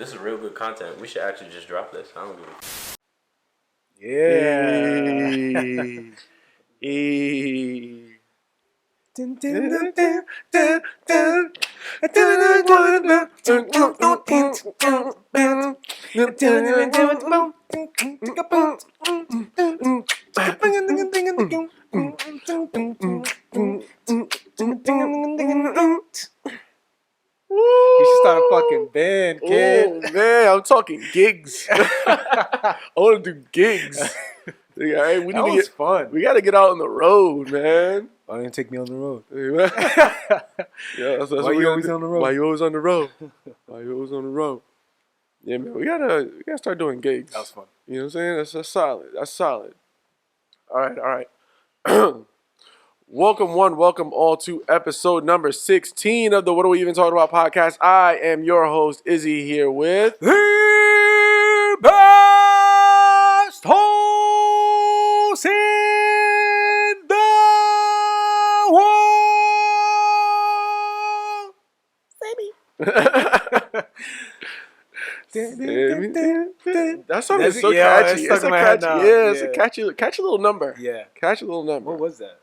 This is real good content. We should actually just drop this. I don't give a. Yeah. You should start a fucking band, kid. Oh man, I'm talking gigs. I want to do gigs. Yeah, hey, That was fun. We got to get out on the road, man. Why don't you take me on the road? Yeah, that's Why you always on the road? Why you always on the road? Why you always on the road? Yeah, man, we gotta start doing gigs. That was fun. You know what I'm saying? That's solid. That's solid. All right. Welcome all to episode number 16 of the What Are We Even Talking About podcast. I am your host, Izzy, here with The best host in the world, Sammy. That song is so yeah, catchy. it's stuck in my head now. Yeah, it's a catchy little number. Yeah. Catchy little number. What was that?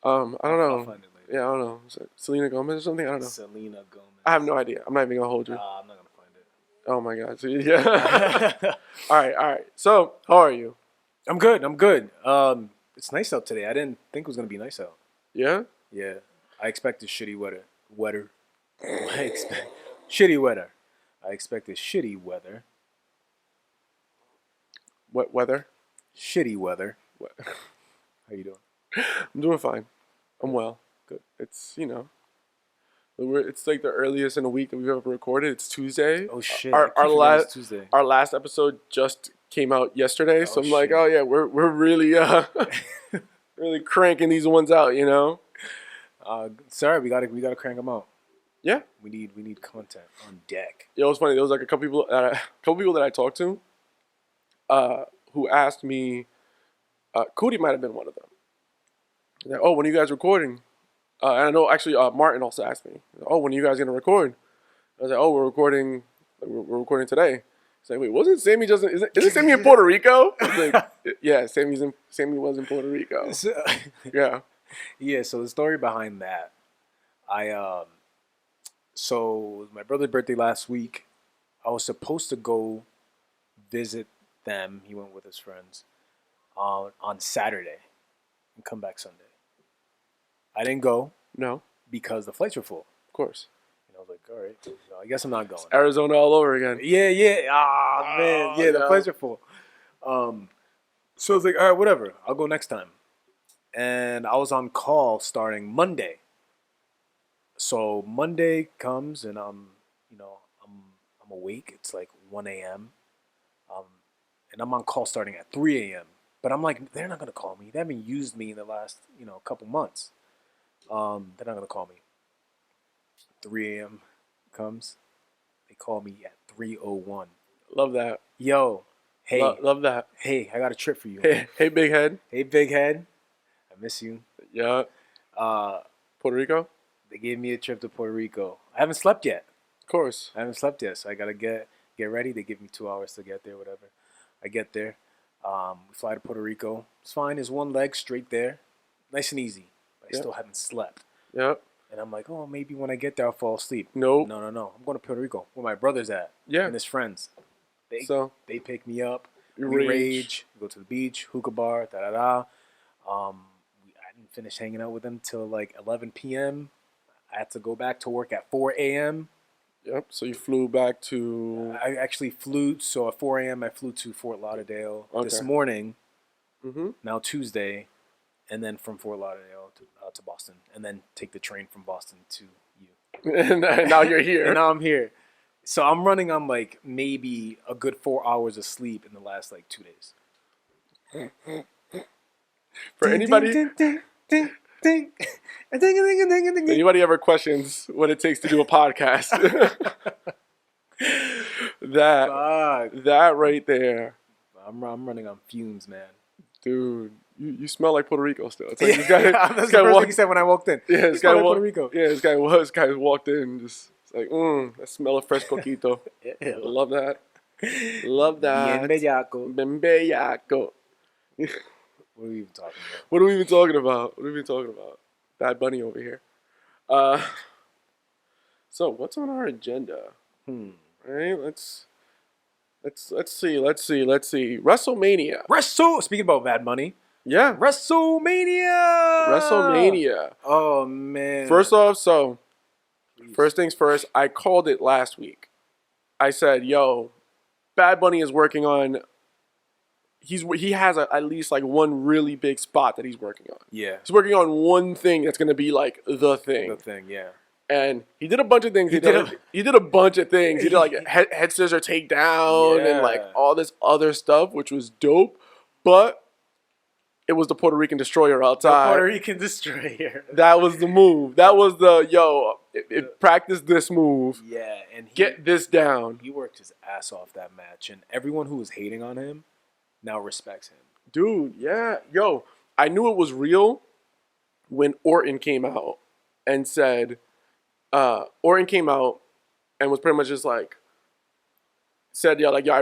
I don't I'll know. find it later. Yeah, I don't know. Is it Selena Gomez or something? I don't know. Selena Gomez. I have no idea. I'm not even gonna hold you. I'm not gonna find it. Oh my god. So, yeah. All right. So, how are you? I'm good. It's nice out today. I didn't think it was gonna be nice out. Yeah. Yeah. I expected shitty weather. Shitty weather. I expected shitty weather. What weather? Shitty weather. What? How you doing? I'm doing fine. I'm well. Good. It's it's like the earliest in a week that we've ever recorded. It's Tuesday. Oh shit! Our last Tuesday. Our last episode just came out yesterday, so I'm like, shit. oh yeah, we're really really cranking these ones out, you know. Sorry, we gotta crank them out. Yeah. We need content on deck. Yeah, it was funny. There was like a couple people that I talked to, who asked me. Cootie might have been one of them. Like, oh, when are you guys recording? And I know actually Martin also asked me. Oh, when are you guys gonna record? I was like, oh, we're recording today. He's like, wait, wasn't Sammy isn't Sammy in Puerto Rico? I was like, yeah, Sammy was in Puerto Rico. Yeah. Yeah. So the story behind that, so it was my brother's birthday last week. I was supposed to go visit them. He went with his friends on Saturday and come back Sunday. I didn't go. No. Because the flights were full. Of course. And I was like, all right, so I guess I'm not going. It's Arizona all over again. Yeah. Ah, man. Yeah, the flights are full. So I was like, all right, whatever. I'll go next time. And I was on call starting Monday. So Monday comes and I'm awake. It's like 1 a.m. And I'm on call starting at 3 a.m. But I'm like, they're not gonna call me. They haven't used me in the last couple months. They're not gonna call me. 3 a.m. comes. They call me at 3:01. Love that. Yo, hey, love that. Hey, I got a trip for you. Hey, BagHead. Hey, BagHead. I miss you. Yeah. Puerto Rico. They gave me a trip to Puerto Rico. I haven't slept yet. Of course. I haven't slept yet, so I gotta get ready. They give me 2 hours to get there, whatever. I get there. We fly to Puerto Rico. It's fine. It's one leg straight there, nice and easy. But I still haven't slept. Yep. And I'm like, oh, maybe when I get there, I'll fall asleep. Nope. No. I'm going to Puerto Rico where my brother's at. Yeah. And his friends. They pick me up. We rage. rage. We go to the beach, hookah bar, I didn't finish hanging out with them till like 11 p.m. I had to go back to work at 4 a.m. Yep. So you flew back to. I actually flew. So at 4 a.m. I flew to Fort Lauderdale this morning. Mm-hmm. Now Tuesday, and then from Fort Lauderdale to Boston, and then take the train from Boston to you. And now you're here. And now I'm here. So I'm running on like maybe a good 4 hours of sleep in the last like 2 days. For anybody. Anybody ever questions what it takes to do a podcast? that right there. I'm running on fumes, man. Dude, you smell like Puerto Rico still. It's like that's the first thing he said when I walked in. Yeah, this guy walked in. Yeah, this guy walked in and just It's like, that smell of fresh coquito. Ew. Love that. Love that. Bien bellaco. Bien bellaco. What are we even talking about? What are we even talking about? What are we even talking about? Bad Bunny over here. So what's on our agenda? Right? Let's see. WrestleMania. Speaking about Bad Money. Yeah. WrestleMania. Oh man. First off, first things first, I called it last week. I said, yo, Bad Bunny is working on he has at least like one really big spot that he's working on. Yeah. He's working on one thing that's gonna be like the thing. The thing, yeah. And he did a bunch of things. He did a bunch of things. He did like head scissor takedown and like all this other stuff, which was dope. But it was the Puerto Rican Destroyer outside. The Puerto Rican Destroyer. That was the move. That was practice this move. Yeah, and get this down. He worked his ass off that match, and everyone who was hating on him now respects him. Dude, yeah. Yo, I knew it was real when Orton came out and said, Orton came out and was pretty much just like, said, yeah, like, yeah,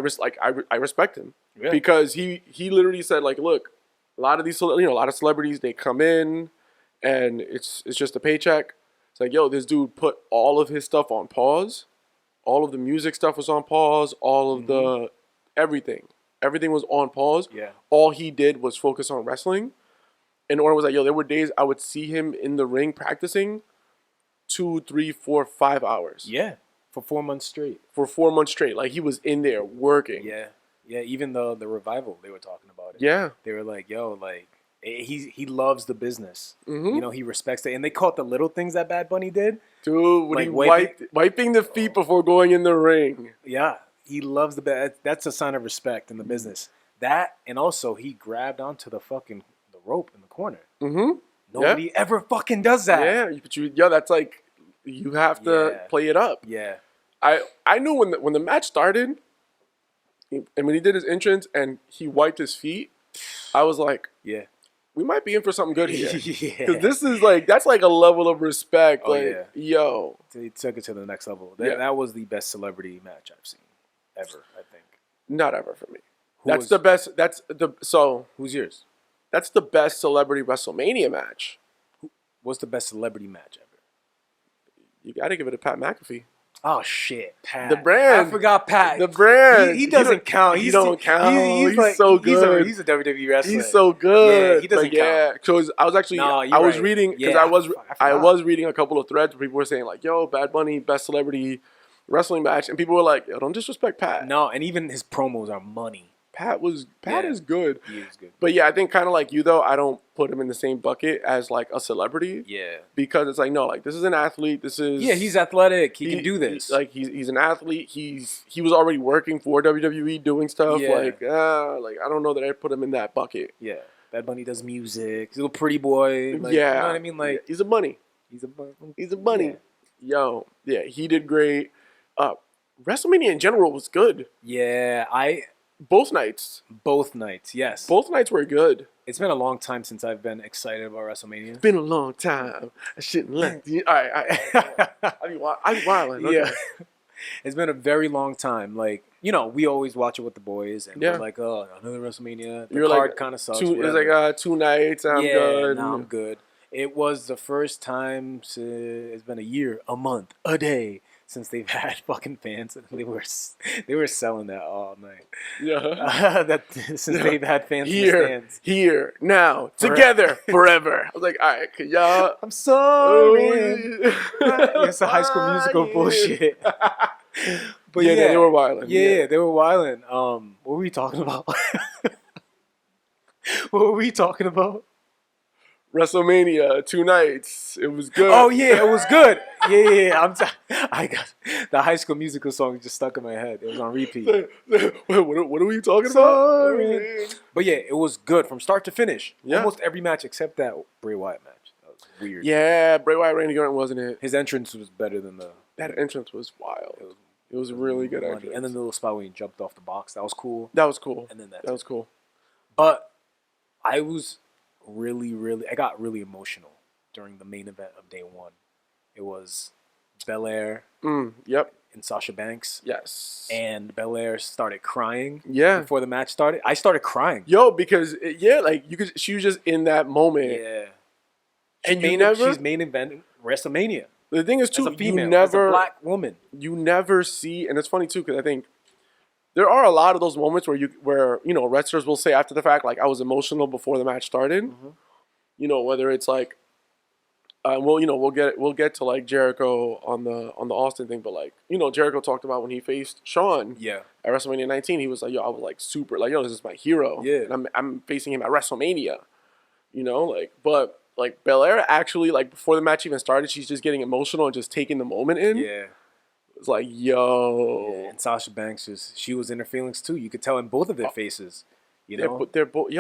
I respect him. Yeah. Because he literally said, like, look, a lot of these, a lot of celebrities, they come in and it's just a paycheck. It's like, yo, this dude put all of his stuff on pause. All of the music stuff was on pause. All of the everything was on pause. Yeah. All he did was focus on wrestling. And Orton was like, yo, there were days I would see him in the ring practicing 2, 3, 4, 5 hours. Yeah. For 4 months straight. For 4 months straight. Like, he was in there working. Yeah. Yeah, even the revival, they were talking about it. Yeah. They were like, yo, like, he loves the business. You know, he respects it. And they caught the little things that Bad Bunny did. Dude, when like he wiping the feet before going in the ring. Yeah. He loves that's a sign of respect in the business. That, and also he grabbed onto the rope in the corner. Nobody ever fucking does that. Yeah, but that's like, you have to play it up. Yeah. I knew when the match started, and when he did his entrance and he wiped his feet, I was like, yeah, we might be in for something good here. Because this is like, that's like a level of respect. Oh, like, yo. So he took it to the next level. That was the best celebrity match I've seen ever, I think. Not ever for me. The best. Who's yours? That's the best celebrity WrestleMania match. What's the best celebrity match ever? You got to give it to Pat McAfee. Oh shit, Pat. The brand. I forgot Pat. The brand. He doesn't count. He don't count. He's so good. He's a WWE wrestler. He's so good. Yeah, he doesn't count. Yeah, because I was actually I was reading I was reading a couple of threads where people were saying like, yo, Bad Bunny, best celebrity wrestling match, and people were like, yo, don't disrespect Pat. No, and even his promos are money. Pat is good. He is good. But yeah, I think kind of like you though, I don't put him in the same bucket as like a celebrity. Yeah. Because it's like, no, like this is an athlete. This is he's athletic. He can do this. He's an athlete. He was already working for WWE doing stuff. Yeah. Like I don't know that I'd put him in that bucket. Yeah. Bad Bunny does music. He's a little pretty boy. Like, yeah. You know what I mean? Like he's a bunny. He's a bunny. He's a bunny. Yeah. Yo, yeah, he did great. WrestleMania in general was good. Yeah, Both nights, yes. Both nights were good. It's been a long time since I've been excited about WrestleMania. It's been a long time. I shouldn't let you. All right. I'm wilding. Okay. Yeah. It's been a very long time. Like, we always watch it with the boys, and we're like, oh, another WrestleMania. The card kind of sucks. It's like 2 nights, I'm good. No, I'm good. It was the first time it's been a year, a month, a day since they've had fucking fans, and they were selling that all night. Yeah. Since they've had fans in the stands. Here, now, together, forever. I was like, all right, could y'all? I'm sorry. It's a High School Musical bullshit. But yeah, they were wilding. Yeah, they were wilding. What were we talking about? What were we talking about? WrestleMania, 2 nights. It was good. Oh yeah, it was good. Yeah. I got the High School Musical song just stuck in my head. It was on repeat. Wait, what are we talking about? But yeah, it was good from start to finish. Yeah. Almost every match except that Bray Wyatt match. That was weird. Yeah, Bray Wyatt, Randy Orton, wasn't it? His entrance was better than that entrance was wild. It was really good entrance. And then the little spot when he jumped off the box, that was cool. That was cool. And then that was cool. But I was I got really emotional during the main event of day one. It was Belair Yep. and Sasha Banks. Yes. And Belair started crying. Yeah. Before the match started, I started crying. Yo, because like you could, she was just in that moment. Yeah. And she's main eventing WrestleMania. The thing is, too, as a female, as a black woman, you never see, and it's funny too, because I think there are a lot of those moments where wrestlers will say after the fact, like, I was emotional before the match started. Mm-hmm. Whether it's like, we'll get to like Jericho on the Austin thing, but like, Jericho talked about when he faced Shawn, at WrestleMania 19, he was like, yo, I was like super, like, yo, this is my hero, and I'm facing him at WrestleMania, but. Like, Belair actually, like, before the match even started, she's just getting emotional and just taking the moment in. Yeah. It's like, yo. Yeah, and Sasha Banks, she was in her feelings, too. You could tell in both of their faces, They're both,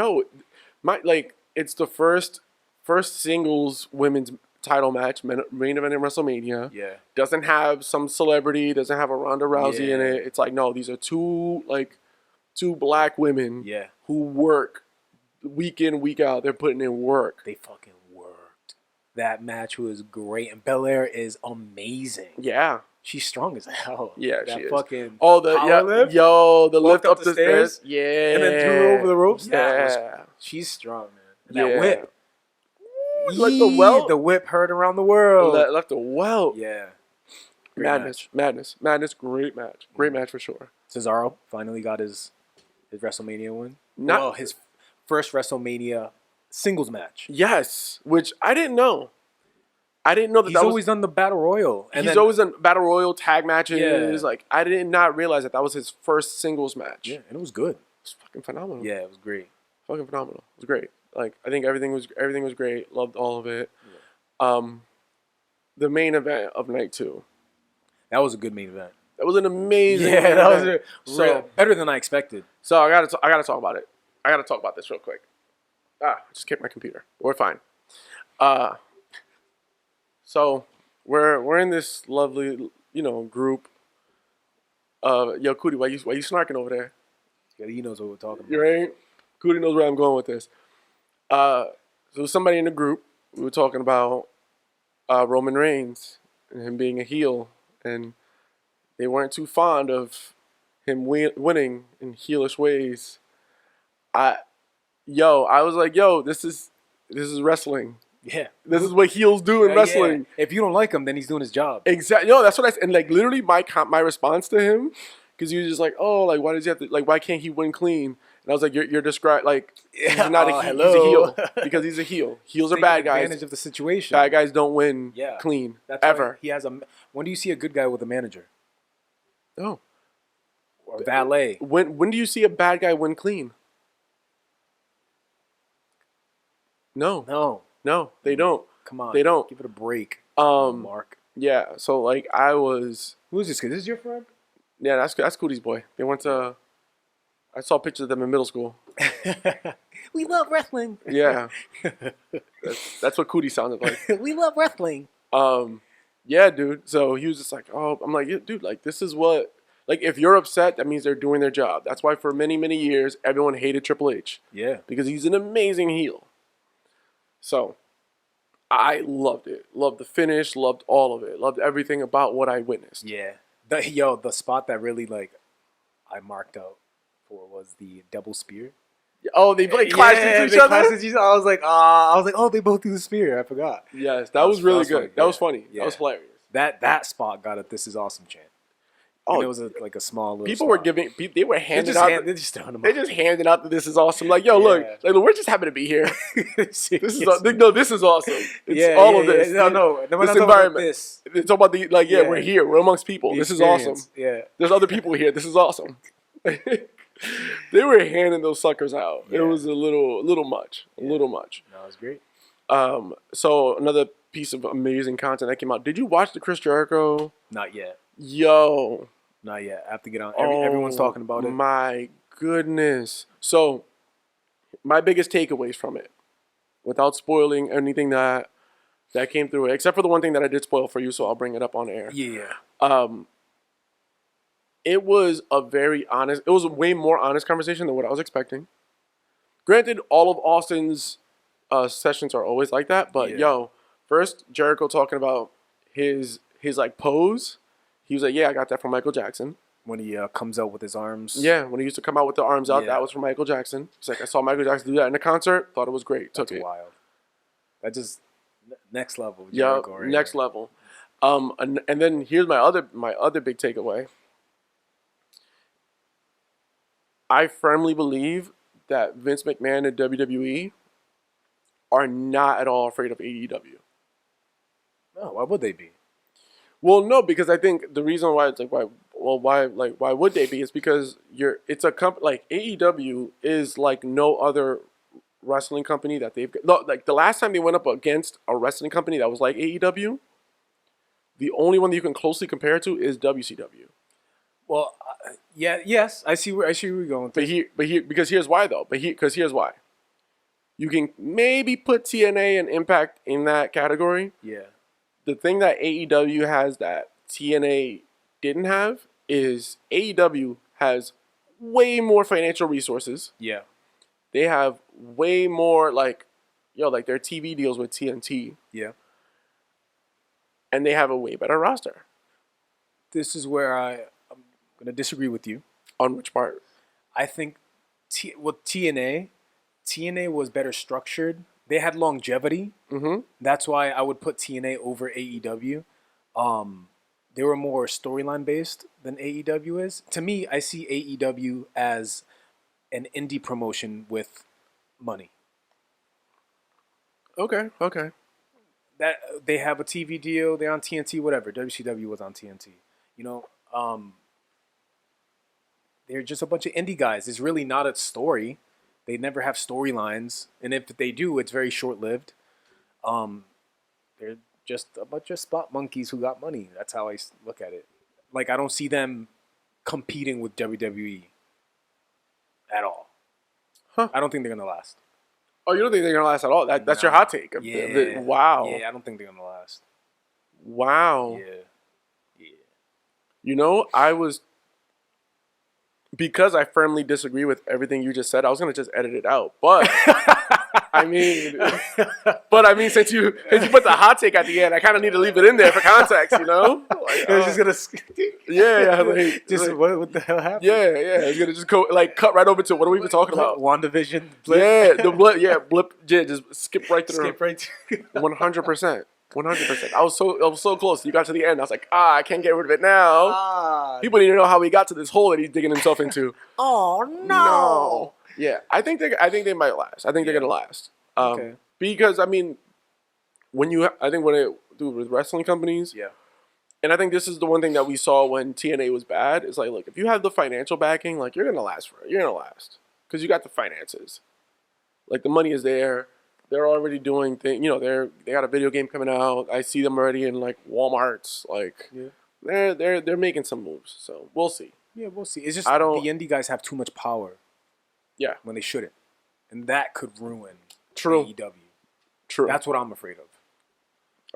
it's the first singles women's title match, main event in WrestleMania. Yeah. Doesn't have some celebrity, doesn't have a Ronda Rousey in it. It's like, no, these are two black women who work week in, week out. They're putting in work. They fucking worked. That match was great, and Belair is amazing. Yeah, she's strong as hell. Yeah, that she is. Fucking lift. The lift up the stairs. Yeah, and then threw her over the ropes. Yeah, she's strong, man. And that whip, like the welt. The whip heard around the world. Left a welt. Yeah, madness. Great match for sure. Cesaro finally got his WrestleMania win. His first WrestleMania singles match. Yes, which I didn't know. I didn't know that. He's always done the Battle Royal. And he's always done Battle Royal tag matches. Yeah. Like, I did not realize that was his first singles match. Yeah, and it was good. It was fucking phenomenal. Yeah, it was great. Fucking phenomenal. It was great. Like, I think everything was great. Loved all of it. Yeah. The main event of night 2. That was a good main event. That was an amazing. Yeah, that was better than I expected. So I gotta talk about it. I gotta talk about this real quick. Just kicked my computer. We're fine. So we're in this lovely, group. Yo, Cootie, why you snarking over there? Yeah, he knows what we're talking about. You right? Cootie knows where I'm going with this. So somebody in the group, we were talking about Roman Reigns and him being a heel, and they weren't too fond of him winning in heelish ways. I was like, this is wrestling. Yeah, this is what heels do in wrestling. Yeah. If you don't like him, then he's doing his job. Exactly. No, that's what I said. And like literally, my response to him, because he was just like, oh, like why does he have to? Like, why can't he win clean? And I was like, you're describing like he's not a heel. He's a heel because he's a heel. Heels are bad guys. Advantage of the situation. Bad guys don't win clean. That's ever. He has a. When do you see a good guy with a manager? No. Or valet. When do you see a bad guy win clean? No, they don't. Come on, they don't. Give it a break, Mark. Yeah, so like I was. Who is this kid? This is your friend? Yeah, that's Cootie's boy. They went to. I saw pictures of them in middle school. We love wrestling. Yeah, that's what Cootie sounded like. We love wrestling. Yeah, dude. So he was just like, oh, I'm like, yeah, dude, like this is what. Like, if you're upset, that means they're doing their job. That's why for many, many years, everyone hated Triple H. Yeah. Because he's an amazing heel. So, I loved it. Loved the finish. Loved all of it. Loved everything about what I witnessed. Yeah. The spot that really, like, I marked out for was the double spear. Oh, they like clashed into each other? I was like, oh, they both do the spear. I forgot. Yes, that was really good. That was funny. Yeah. That was hilarious. That spot got a "This is awesome" chant. Oh, and it was a small little people spot. they were handing out. They're just throwing them They just handed out that "This is awesome." Like, yo, look, we're just happy to be here. This is awesome. It's all of this. No, this environment. It's all about we're here. We're amongst people. This is awesome. Yeah, there's other people here. This is awesome. They were handing those suckers out. Yeah. It was a little much. A little much. No, it was great. So another piece of amazing content that came out. Did you watch the Chris Jericho? Not yet. Yo. Not yet. I have to get on. Everyone's talking about it. My goodness. So, my biggest takeaways from it, without spoiling anything that came through it, except for the one thing that I did spoil for you, so I'll bring it up on air. Yeah. It was a way more honest conversation than what I was expecting. Granted, all of Austin's sessions are always like that, but first Jericho talking about his his like pose, he was like, yeah, I got that from Michael Jackson. When he comes out with his arms. Yeah, when he used to come out with the arms out, Yeah. that was from Michael Jackson. He's like, I saw Michael Jackson do that in a concert, thought it was great, took That's it. wild. That just next level. Yeah, Jericho right next here. level. And then here's my other big takeaway. I firmly believe that Vince McMahon and WWE are not at all afraid of AEW. No, why would they be? Well, no, because I think the reason why it's like why would they be is because it's a company like AEW is like no other wrestling company that they've like the last time they went up against a wrestling company that was like AEW, the only one that you can closely compare to is WCW. Well, yes, I see where you're going. Because here's why though. Because here's why. You can maybe put TNA and Impact in that category. Yeah. The thing that AEW has that TNA didn't have is AEW has way more financial resources. Yeah. They have way more like their TV deals with TNT. Yeah. And they have a way better roster. This is where I'm going to disagree with you. On which part? I think with TNA was better structured. They had longevity. Mm-hmm. That's why I would put TNA over AEW. They were more storyline based than AEW is. To me, I see AEW as an indie promotion with money. Okay. That they have a TV deal, they're on TNT, whatever. WCW was on TNT. You know, they're just a bunch of indie guys. It's really not a story. They never have storylines, and if they do, it's very short-lived. They're just a bunch of spot monkeys who got money. That's how I look at it. Like, I don't see them competing with WWE at all. Huh. I don't think they're going to last. Oh, you don't think they're going to last at all? That's your hot take? Yeah. Wow. Yeah, I don't think they're going to last. Wow. Yeah. You know, because I firmly disagree with everything you just said, I was going to just edit it out. But, I mean, since you put the hot take at the end, I kind of need to leave it in there for context, you know? Like, I was just going to... Yeah. What the hell happened? Yeah. It's going to just go, cut right over to what are we even talking about? WandaVision blip? Yeah, the blip. Yeah, blip. Yeah, just skip right through. Skip right to 100%. 100%. I was so close. You got to the end. I was like, I can't get rid of it now. People need to know how he got to this hole that he's digging himself into. Oh no. Yeah, I think they might last. I think they're gonna last. Okay. Because I mean, when it do with wrestling companies, Yeah. and I think this is the one thing that we saw when TNA was bad. Is like, look, if you have the financial backing, like you're gonna last because you got the finances. Like the money is there. They're already doing things. You know, they got a video game coming out. I see them already in like Walmart's. Like, they're making some moves. So we'll see. Yeah, we'll see. It's just the indie guys have too much power. Yeah, when they shouldn't, and that could ruin AEW. True. That's what I'm afraid of.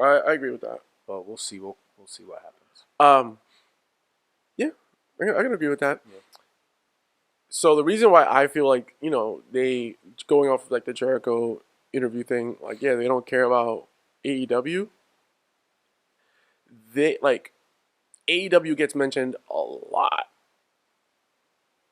I agree with that. But we'll see. We'll see what happens. Yeah, I can agree with that. Yeah. So the reason why I feel like, you know, they going off of like the Jericho interview thing, like, yeah, they don't care about AEW. AEW gets mentioned a lot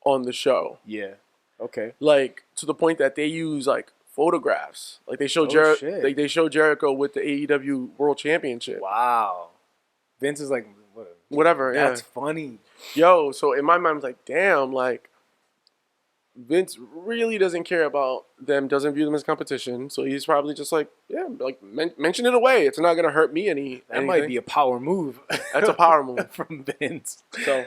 on the show. Yeah. Okay. Like to the point that they use like photographs. Like they show they show Jericho with the AEW World Championship. Wow. Vince is like, whatever. That's funny. Yo, so in my mind, I'm like, damn, like Vince really doesn't care about them, doesn't view them as competition. So he's probably just like, yeah, like mention it away. It's not gonna hurt me any. That might be a power move. That's a power move from Vince. So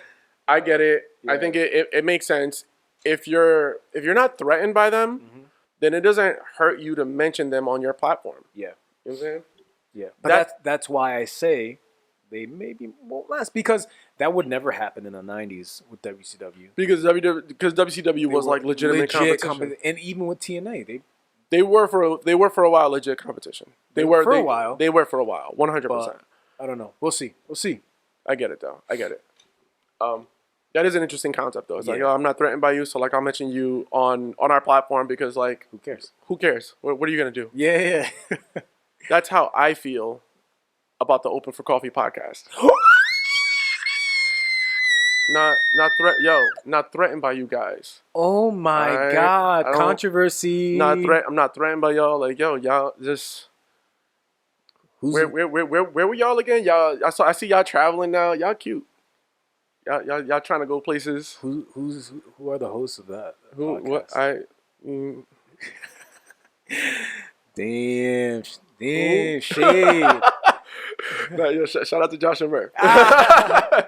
I get it. Yeah. I think it makes sense. If you're not threatened by them, then it doesn't hurt you to mention them on your platform. Yeah. You know what I'm saying? Yeah. But that's why I say they maybe won't last, because that would never happen in the 90s with WCW. Because WCW was like legitimate competition. And even with TNA, they were for a while legit competition. They were for a while. 100%. I don't know. We'll see. I get it though. That is an interesting concept though. It's like, I'm not threatened by you, so like I'll mention you on our platform because like who cares? What are you gonna do? Yeah. That's how I feel about the Open for Coffee podcast. Not threatened by you guys. Oh my Alright? God! I don't- Controversy. I'm not threatened by y'all. Like, yo, y'all just Who's where were y'all again? Y'all, I see y'all traveling now. Y'all cute. Y'all trying to go places. who are the hosts of that? Who? podcast? What? Damn, shade. No, yo, shout out to Josh and Murph.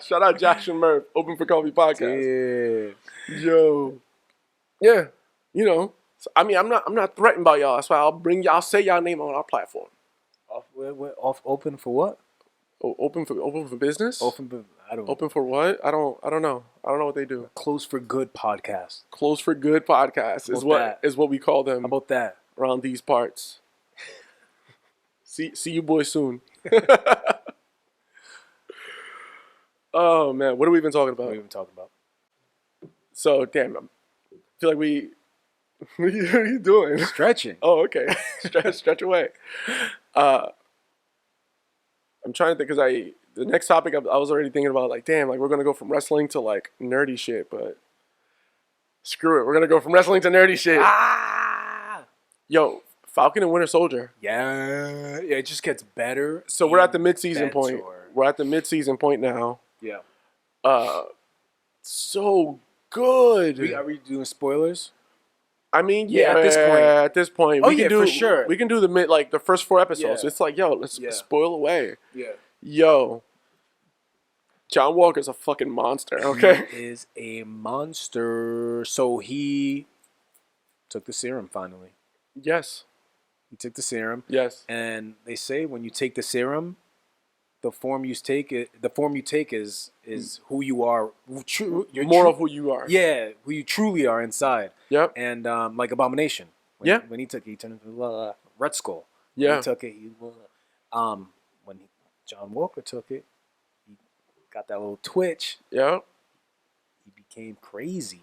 Shout out Josh and Murph. Open for Coffee podcast. Damn. Yo, yeah, you know. So, I mean, I'm not threatened by y'all. That's why I'll say y'all name on our platform. Off open for what? Open for business. I don't. Open for what? I don't know. I don't know what they do. Close for good podcast. Close for good podcast is what we call them. How about that? Around these parts. See you boys soon. Oh man, what are we even talking about? What are we even talking about? So damn, I feel like we. What are you doing? Stretching. Oh, okay. Stretch away. I'm trying to think because the next topic I was already thinking about, like, damn, like we're gonna go from wrestling to like nerdy shit, but screw it, we're gonna go from wrestling to nerdy shit. Yo, Falcon and Winter Soldier. Yeah, it just gets better. So we're at the mid-season point. better. We're at the mid-season point now. Yeah. So good. Are we doing spoilers? I mean, Yeah, at this point. At this point, Oh, we yeah, can do for sure. We can do the first 4 episodes. Yeah. It's like, yo, let's spoil away. Yeah. Yo, John Walker's a fucking monster. Okay. He is a monster. So he took the serum finally. Yes. He took the serum. Yes. And they say when you take the serum, the form you take is who you are. Of who you are. Yeah, who you truly are inside. Yep. And like Abomination. When he took it, he turned into Red Skull. When Yeah. he took it, when John Walker took it, he got that little twitch. Yeah. He became crazy.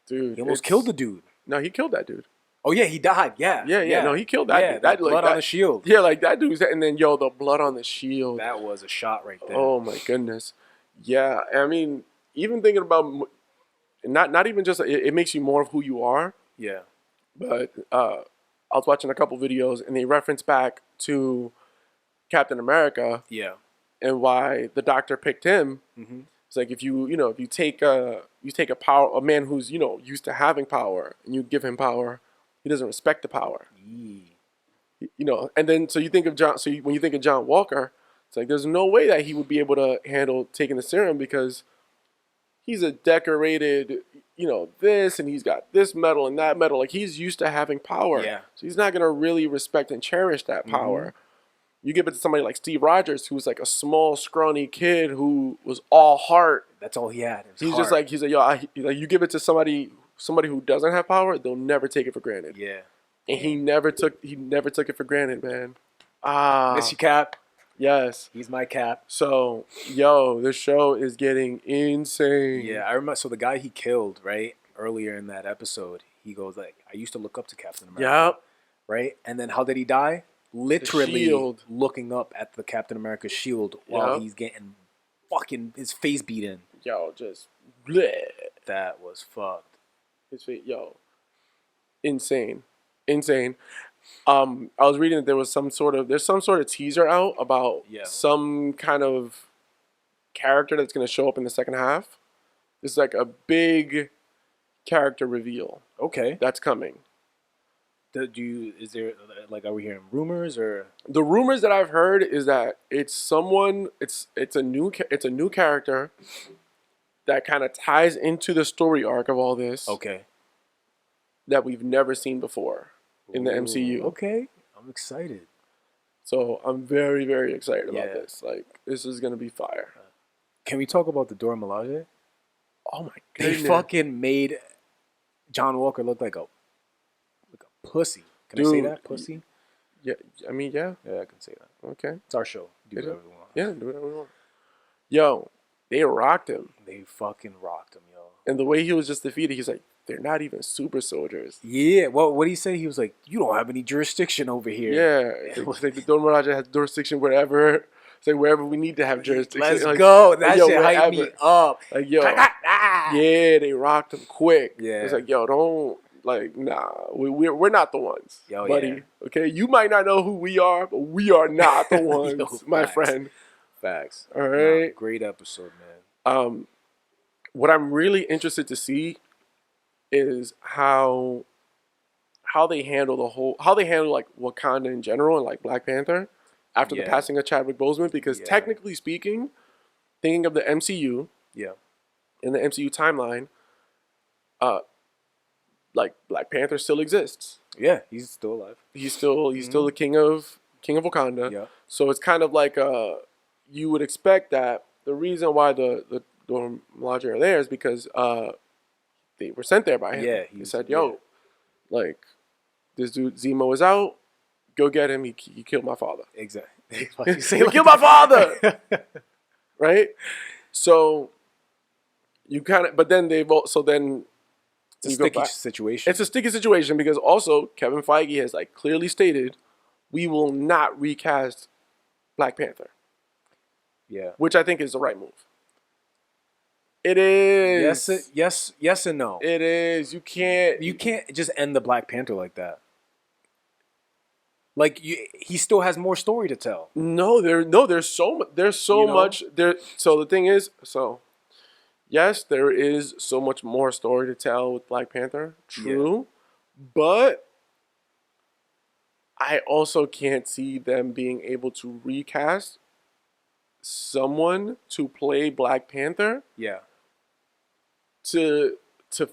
Dude. He almost killed the dude. No, he killed that dude. Oh yeah, he died. Yeah. Yeah. No, he killed that dude. That, blood on the shield. Yeah, like that dude's, and then yo, the blood on the shield. That was a shot right there. Oh my goodness. Yeah, I mean, even thinking about not even just it makes you more of who you are. Yeah. But I was watching a couple videos and they reference back to Captain America. Yeah. And why the doctor picked him. Mm-hmm. It's like if you take a man who's used to having power and you give him power, he doesn't respect the power. And then so you think of John. So when you think of John Walker, it's like there's no way that he would be able to handle taking the serum because he's a decorated, this and he's got this medal and that medal. Like he's used to having power. Yeah. So he's not gonna really respect and cherish that power. Mm-hmm. You give it to somebody like Steve Rogers, who was like a small, scrawny kid who was all heart. That's all he had. He's just like you give it to somebody who doesn't have power, they'll never take it for granted. Yeah. And he never took it for granted, man. Miss you, Cap. Yes. He's my Cap. So, yo, this show is getting insane. Yeah, I remember. So the guy he killed, right, earlier in that episode, he goes like, I used to look up to Captain America. Yep. Right? And then how did he die? Literally looking up at the Captain America shield while he's getting fucking his face beat in. Yo, just bleh. That was fucked. His face, yo. Insane. I was reading that there's some sort of teaser out about some kind of character that's going to show up in the second half. It's like a big character reveal. Okay. That's coming. Is there like, are we hearing rumors or? The rumors that I've heard is that it's someone. It's a new character that kind of ties into the story arc of all this. Okay. That we've never seen before in the MCU. Okay, I'm excited. So I'm very, very excited about this. Like, this is gonna be fire. Can we talk about the Dora Milaje? Oh my goodness! They fucking made John Walker look like a pussy. Can I say that? Pussy? Yeah, I mean, yeah. Yeah, I can say that. Okay. It's our show. Do whatever we want. Yeah, do whatever we want. Yo, they rocked him. They fucking rocked him, yo. And the way he was just defeated, he's like, they're not even super soldiers. Yeah. Well, what did he say? He was like, you don't have any jurisdiction over here. Yeah. Like the Dora Milaje has jurisdiction wherever It's like wherever we need to have jurisdiction. Let's like, go. That yo, shit hype me wherever. up. Like, yo, yeah, they rocked him quick. Yeah. It's like, yo, don't, like, nah, we're not the ones, Yo, buddy. yeah. Okay, you might not know who we are, but we are not the ones, Yo, my facts. friend. Facts. All right. Nah, great episode, man. What I'm really interested to see is how they handle like Wakanda in general and like Black Panther after the passing of Chadwick Boseman, because technically speaking, thinking of the MCU, in the MCU timeline, like Black Panther still exists. Yeah, he's still alive. He's still the king of Wakanda. Yeah. So it's kind of like you would expect that the reason why the Dora Milaje are there is because they were sent there by him. Yeah, he said, "Yo, like this dude Zemo is out. Go get him. He killed my father. Exactly. He killed my father." Right. So you kind of, but then it's a sticky situation. It's a sticky situation because also Kevin Feige has like clearly stated, we will not recast Black Panther. Yeah. Which I think is the right move. It is. Yes and no. It is. You can't just end the Black Panther like that. Like he still has more story to tell. There's so much there. So the thing is, yes, there is so much more story to tell with Black Panther. True. Yeah. But I also can't see them being able to recast someone to play Black Panther. Yeah. To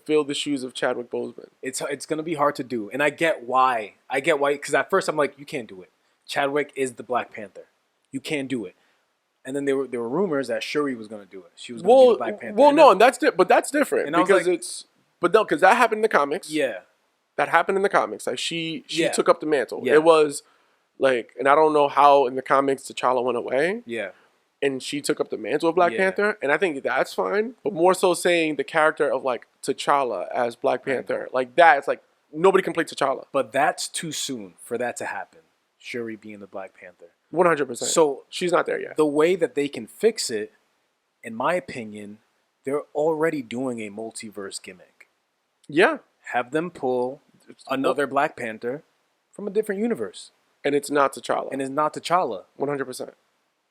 fill the shoes of Chadwick Boseman. It's going to be hard to do. And I get why. Because at first I'm like, you can't do it. Chadwick is the Black Panther. You can't do it. And then there were rumors that Shuri was going to do it. She was going to be the Black Panther. Well, no, that's different. And because because that happened in the comics. Yeah. That happened in the comics. Like she took up the mantle. Yeah. It was like, and I don't know how in the comics T'Challa went away. Yeah. And she took up the mantle of Black Panther, and I think that's fine. But more so saying the character of like T'Challa as Black Panther, like that, it's like nobody can play T'Challa. But that's too soon for that to happen. Shuri being the Black Panther. 100%. So she's not there yet. The way that they can fix it, in my opinion, they're already doing a multiverse gimmick. Yeah. Have them pull another Black Panther from a different universe. And it's not T'Challa. 100%.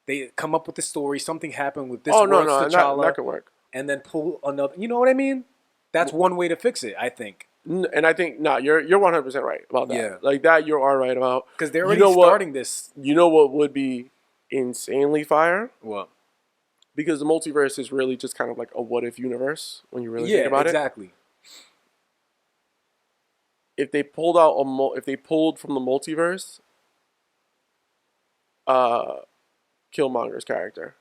They come up with the story. Something happened with this. T'Challa, that could work. And then pull another. You know what I mean? That's one way to fix it, I think. And I think you're 100% right about that. Yeah, like that you are right about, because they're already starting this. You know what would be insanely fire? What? Because the multiverse is really just kind of like a what if universe when you really think about exactly. it. If they pulled from the multiverse, Killmonger's character.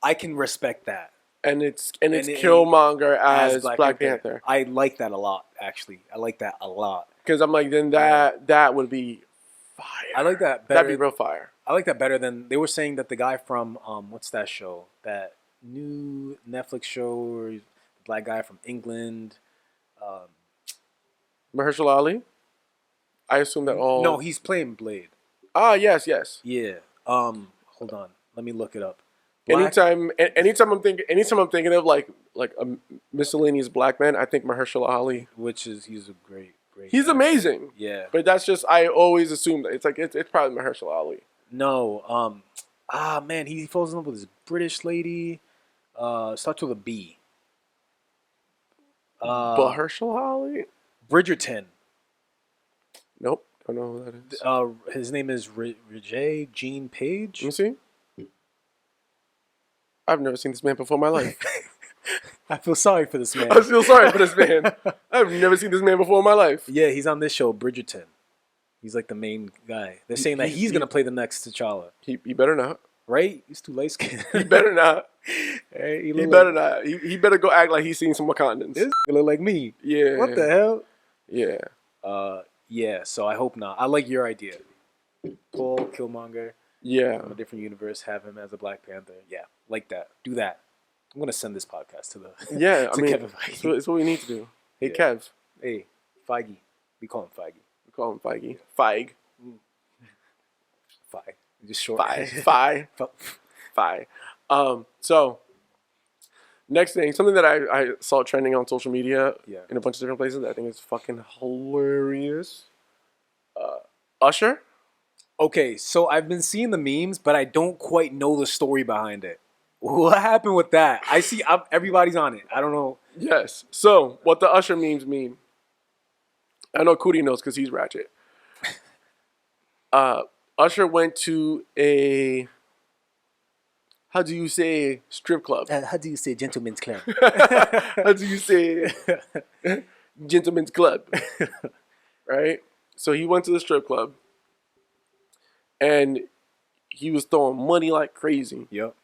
I can respect that. And it's Killmonger as Black Panther. I like that a lot, actually. I like that a lot. Because I'm like, then that would be fire. I like that better. That'd be real fire. I like that better than they were saying that the guy from what's that show? That new Netflix show, or the black guy from England. Mahershala Ali. I assume that all. No, he's playing Blade. Ah, yes. Yeah. Hold on. Let me look it up. Anytime I'm thinking of like a miscellaneous black man, I think Mahershala Ali. He's a great. He's amazing. Yeah. But that's just, I always assume that it's probably Mahershala Ali. No. Man, he falls in love with this British lady. Starts with a B. Mahershala Ali? Bridgerton. Nope. Don't know who that is. His name is Rajay Jean Page. Let me see. I've never seen this man before in my life. I feel sorry for this man. I feel sorry for this man. I've never seen this man before in my life. Yeah, he's on this show, Bridgerton. He's like the main guy. They're saying that he's going to play the next T'Challa. He better not. Right? He's too light-skinned. He better not. Hey, he better not. He better go act like he's seen some Wakandans. This look like me. Yeah. What the hell? Yeah. Yeah, so I hope not. I like your idea. Pull Killmonger. Yeah. From a different universe, have him as a Black Panther. Yeah, like that. Do that. I'm going to send this podcast to Kevin Feige. It's what we need to do. Hey, yeah. Kev. Hey, Feige. We call him Feige. We call him Feige. Feige. Feige. Just short. Fi. So next thing, something that I saw trending on social media in a bunch of different places that I think is fucking hilarious. Usher. Okay, so I've been seeing the memes, but I don't quite know the story behind it. What happened with that? I see everybody's on it. I don't know. Yes. So what the Usher memes mean? I know Cootie knows because he's ratchet. Usher went to a, how do you say, strip club? How do you say gentleman's club? How do you say gentleman's club? Right? So he went to the strip club and he was throwing money like crazy. Yep.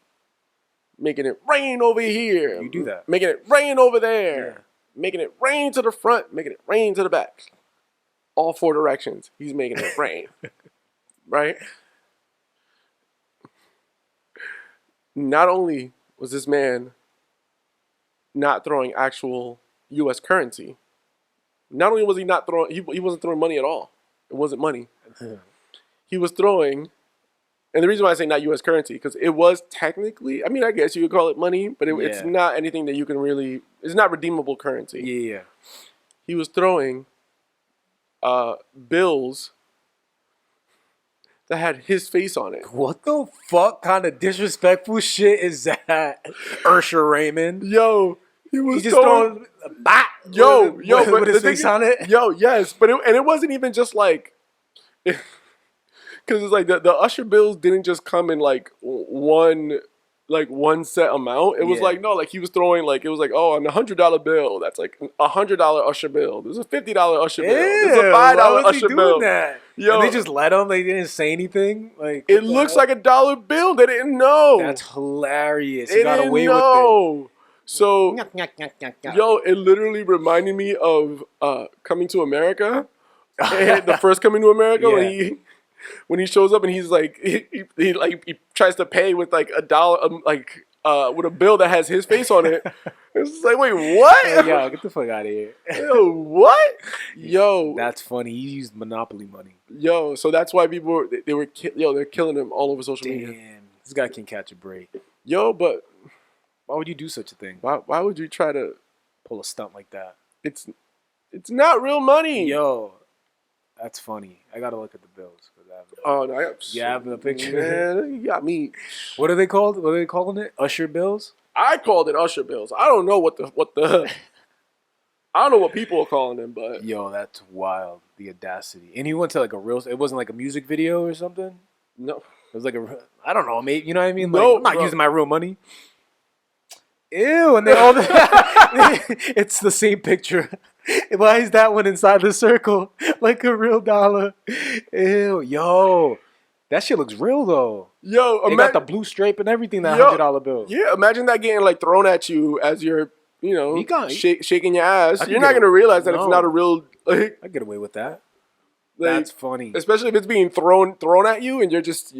Making it rain over here. You do that. Making it rain over there. Yeah. Making it rain to the front. Making it rain to the back. All 4 directions. He's making it rain. Right? Not only was this man not throwing actual U.S. currency, not only was he not throwing, he wasn't throwing money at all. It wasn't money. He was throwing, and the reason why I say not U.S. currency, because it was technically, I mean, I guess you could call it money, but it's not anything that you can really, it's not redeemable currency. Yeah. He was throwing bills that had his face on it. What the fuck kind of disrespectful shit is that? Usher Raymond. Yo, he was just throwing a bat. With his face on it. Yo, yes, but it wasn't even just like, because it's like the Usher bills didn't just come in like one set amount. It was like, no, like he was throwing like, it was like, oh, on a $100 bill, that's like $100 Usher bill. There's a $50 Usher bill. There's a $5 Usher bill. That? Yo, and they just let him. They didn't say anything. Like it looks like a dollar bill. They didn't know. That's hilarious. They got away with it. So, yo, it literally reminded me of Coming to America. And the first Coming to America when he shows up and he's like he tries to pay with like $1 with a bill that has his face on it. It's just like, wait, what? Hey, yo, get the fuck out of here. Yo, what? Yo, that's funny. He used Monopoly money. Yo, so that's why people they're killing him all over social media. Damn, this guy can catch a break. Yo, but why would you do such a thing? Why would you try to pull a stunt like that? It's not real money. Yo, that's funny. I gotta look at the bills. Oh no! You have the picture. Man, you got me. What are they called? What are they calling it? Usher bills? I called it Usher bills. I don't know what the. I don't know what people are calling them, but yo, that's wild. The audacity. And he went to like a real. It wasn't like a music video or something. No, it was like I don't know, mate. You know what I mean? No, like, I'm not using my real money. Ew, and they all. It's the same picture. Why is that one inside the circle like a real dollar? Ew, yo, that shit looks real though. Yo, they got the blue stripe and everything. That $100 bill. Yeah, imagine that getting like thrown at you as you're, shaking your ass. You're not gonna realize that it's not a real. Like, I get away with that. Like, that's funny, especially if it's being thrown at you and you're just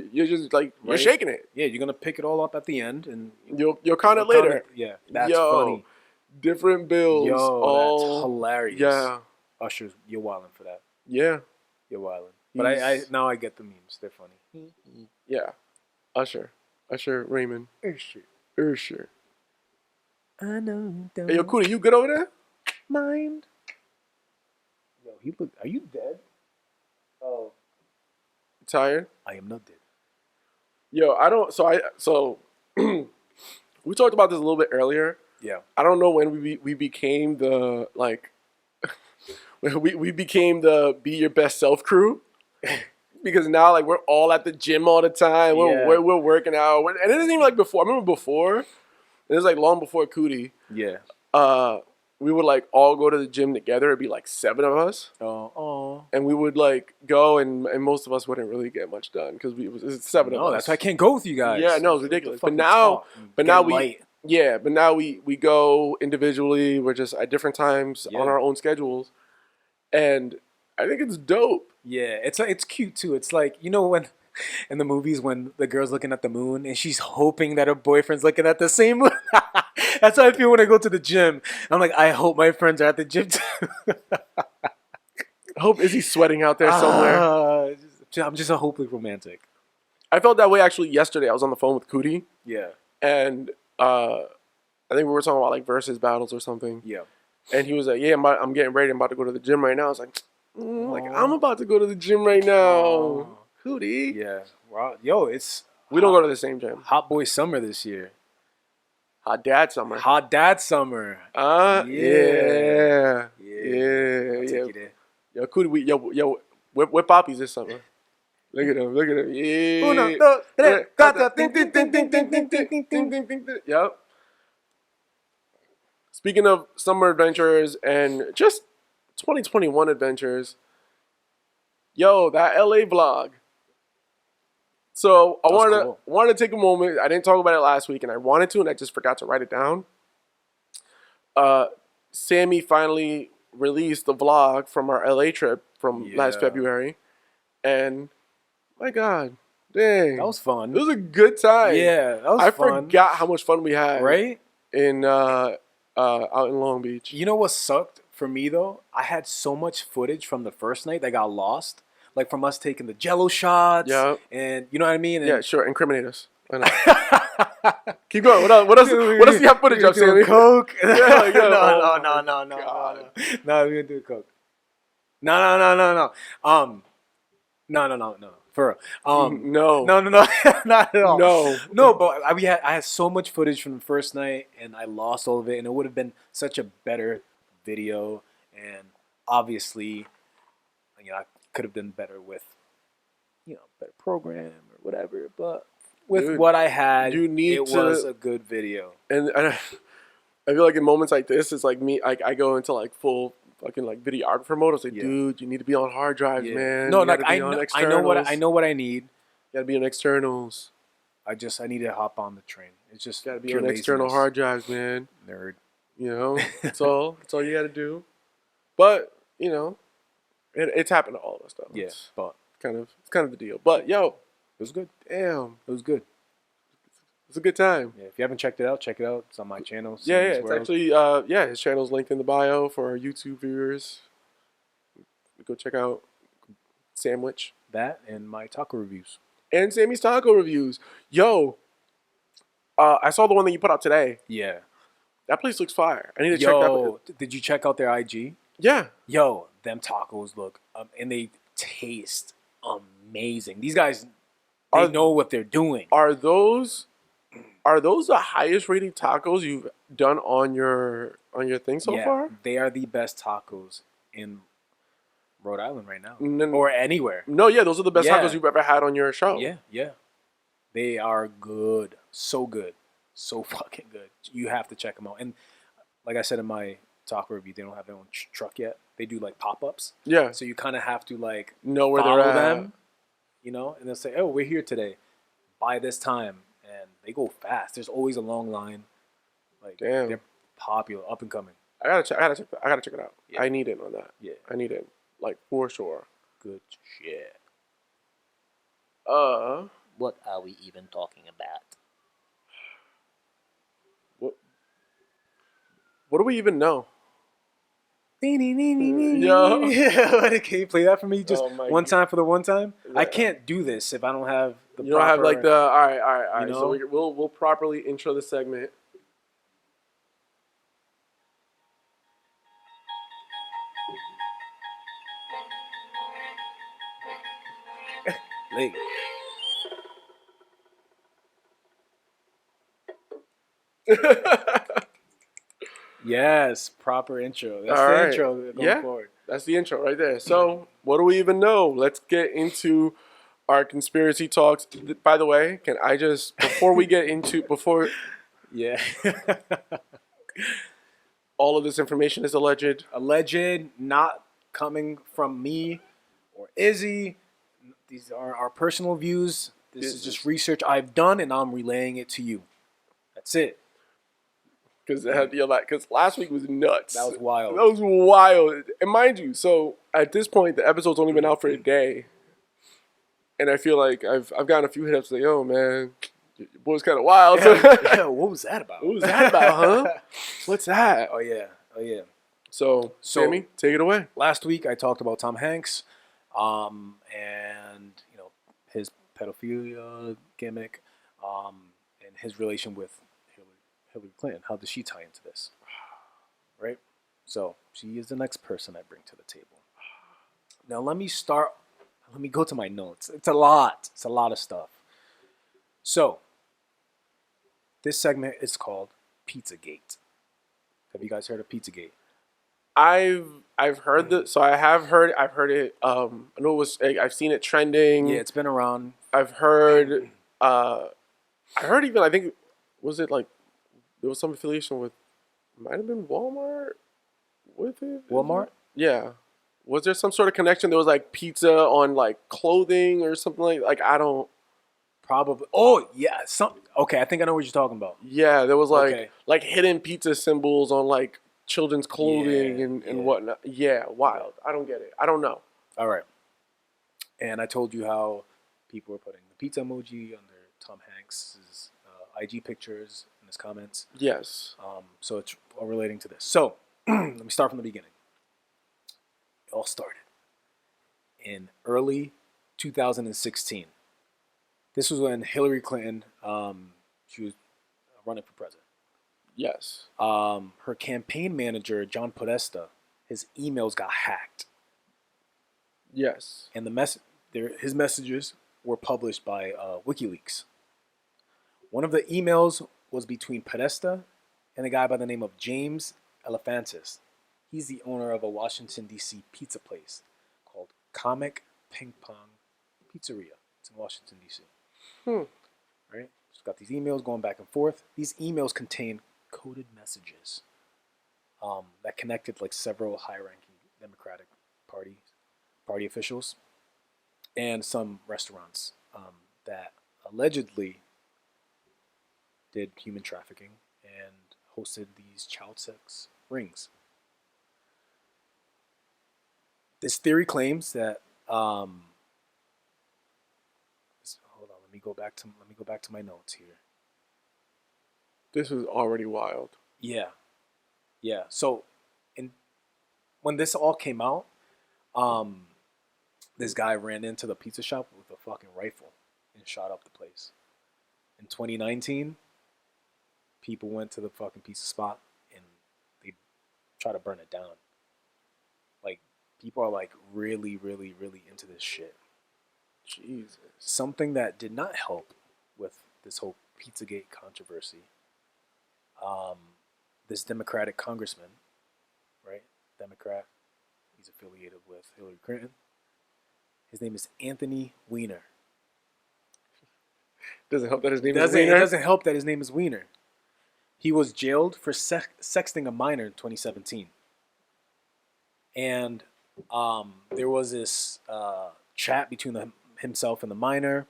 like you're shaking it. Yeah, you're gonna pick it all up at the end and you'll count it later. Yeah, that's funny. Different bills. Yo, all, that's hilarious. Yeah. Usher's, you're wildin' for that. Yeah. You're wildin'. But I now I get the memes. They're funny. Yeah. Usher Raymond. Usher. I know. Hey, yo, Cootie, you good over there? Mind. Yo, he look. Are you dead? Oh. Tired? I am not dead. Yo, So we talked about this a little bit earlier. Yeah. I don't know when we became the like we became the be your best self crew. Because now like we're all at the gym all the time. We're working out. And it isn't even like before. I remember before, it was like long before Cootie. Yeah. We would like all go to the gym together. It'd be like 7 of us. Oh. And we would like go and most of us wouldn't really get much done because it's 7 of us. No, that's why I can't go with you guys. Yeah, no, it's ridiculous. But now we go individually. We're just at different times on our own schedules. And I think it's dope. Yeah, it's cute too. It's like, when in the movies when the girl's looking at the moon and she's hoping that her boyfriend's looking at the same moon. That's how I feel when I go to the gym. I'm like, I hope my friends are at the gym too. I hope Izzy's sweating out there somewhere. I'm just a hopeless romantic. I felt that way actually yesterday. I was on the phone with Cootie, Yeah. and I think we were talking about like versus battles or something. Yeah. And he was like, "Yeah, I'm getting ready. I'm about to go to the gym right now." I was like, Aw. I'm about to go to the gym right now. Aw. Cootie. Yeah. Wow. Yo, it's We don't go to the same gym. Hot Boy Summer this year. Hot Dad Summer. Hot Dad Summer. Yeah. Yeah. Yeah. I'll take you there. Yo, Cootie, whip poppies this summer. Look at him. Yeah. Uno, dos, tres, cuatro. Ding, ding, ding, ding, ding, ding, ding, ding, ding. Yep. Speaking of summer adventures and just 2021 adventures, yo, that LA vlog. So I wanted to take a moment. I didn't talk about it last week, and I wanted to, and I just forgot to write it down. Sammy finally released the vlog from our LA trip from last February, and my God, dang, That was fun. It was a good time. Yeah, that was fun. I forgot how much fun we had. Right? In out in Long Beach. You know what sucked for me though? I had so much footage from the first night that got lost. Like from us taking the Jello shots. Yeah. And you know what I mean? And Yeah, sure. Incriminate us. I know. Keep going. What else? What else do you have footage of, Sammy? Coke? Yeah, No, we didn't do coke. No. No. For real. No, not at all. No. But I had so much footage from the first night, and I lost all of it, and it would have been such a better video, and obviously, I could have done better with, better program or whatever. But with what I had, it was a good video. And I feel like in moments like this, it's like me. I go into like full fucking like videographer mode. I was like, dude, you need to be on hard drives, man. No, you like I know what I need. You gotta be on externals. I need to hop on the train. It's just gotta be on external hard drives, man. Nerd. That's all. That's all you gotta do. But it's happened to all of us though. Yeah, but it's kind of the deal. But yo, it was good. Damn, it was good. It's a good time. Yeah, if you haven't checked it out, check it out. It's on my channel. Yeah, it's actually his channel's linked in the bio for our YouTube viewers. Go check out Sandwich. That and my taco reviews. And Sammy's taco reviews. Yo, I saw the one that you put out today. Yeah. That place looks fire. I need to check that out. Did you check out their IG? Yeah. Yo, them tacos look and they taste amazing. These guys, they know what they're doing. Are those the highest rated tacos you've done on your thing so far? They are the best tacos in Rhode Island right now. Or anywhere. No, yeah, those are the best tacos you've ever had on your show. Yeah. They are good. So good. So fucking good. You have to check them out. And like I said in my taco review, they don't have their own truck yet. They do like pop-ups. Yeah. So you kind of have to like know where they're at. Them, and they'll say, "Oh, we're here today. By this time." And they go fast. There's always a long line. Like, damn, they're popular, up and coming. I gotta check it out. Yeah. I need it on that. Yeah, I need it, like for sure. Good shit. What are we even talking about? What do we even know? Yo. Can you play that for me? Just one time for the one time? Yeah. I can't do this if I don't have the You don't have like the... All right. So we'll properly intro the segment. Late. Yes, proper intro. That's the intro going forward. That's the intro right there. So, what do we even know? Let's get into our conspiracy talks. By the way, can I just, before we get into, Yeah. All of this information is alleged. Alleged, not coming from me or Izzy. These are our personal views. This is just research I've done, and I'm relaying it to you. That's it. Because last week was nuts. That was wild. And mind you, so at this point, the episode's only been out for a day. And I feel like I've gotten a few hit-ups like, yo, man, your boy's kind of wild. Yeah, what was that about? Huh? What's that? Oh, yeah. So, Sammy, take it away. Last week, I talked about Tom Hanks and, his pedophilia gimmick, and his relation with Hillary Clinton. How does she tie into this? Right? So she is the next person I bring to the table. Now let me go to my notes. It's a lot. It's a lot of stuff. So this segment is called Pizzagate. Have you guys heard of Pizzagate? I've heard that. So I've heard it. I know I've seen it trending. Yeah, it's been around. I've heard. I heard even. I think was it like there was some affiliation with. Might have been Walmart with it. Walmart? Yeah. Was there some sort of connection? There was like pizza on like clothing or something like I don't. Probably. Oh yeah. Okay, I think I know what you're talking about. Yeah, there was like Okay. like hidden pizza symbols on like children's clothing and whatnot. Yeah, wild. I don't get it. I don't know. All right. And I told you how people were putting the pizza emoji under Tom Hanks's IG pictures in his comments. Yes. So it's all relating to this. So let me start from the beginning. It all started in early 2016. This was when Hillary Clinton, she was running for president. Yes. Her campaign manager, John Podesta, his emails got hacked. Yes. And his messages were published by WikiLeaks. One of the emails was between Podesta and a guy by the name of James Elephantis. He's the owner of a Washington, D.C. pizza place called Comic Ping Pong Pizzeria. It's in Washington, D.C. Right? So got these emails going back and forth. These emails contain coded messages that connected like several high-ranking Democratic Party officials and some restaurants that allegedly did human trafficking and hosted these child sex rings. This theory claims that hold on, let me go back to my notes here. This is already wild. Yeah. So, when this all came out, this guy ran into the pizza shop with a fucking rifle and shot up the place. In 2019, people went to the fucking pizza spot and they tried to burn it down. Like, people are like really, really, really into this shit. Jesus. Something that did not help with this whole Pizzagate controversy. This Democratic congressman, right? Democrat. He's affiliated with Hillary Clinton. His name is Anthony Weiner. Doesn't help that his name is It Wiener. doesn't help that his name is Weiner. He was jailed for sexting a minor in 2017. And there was this chat between himself and the minor,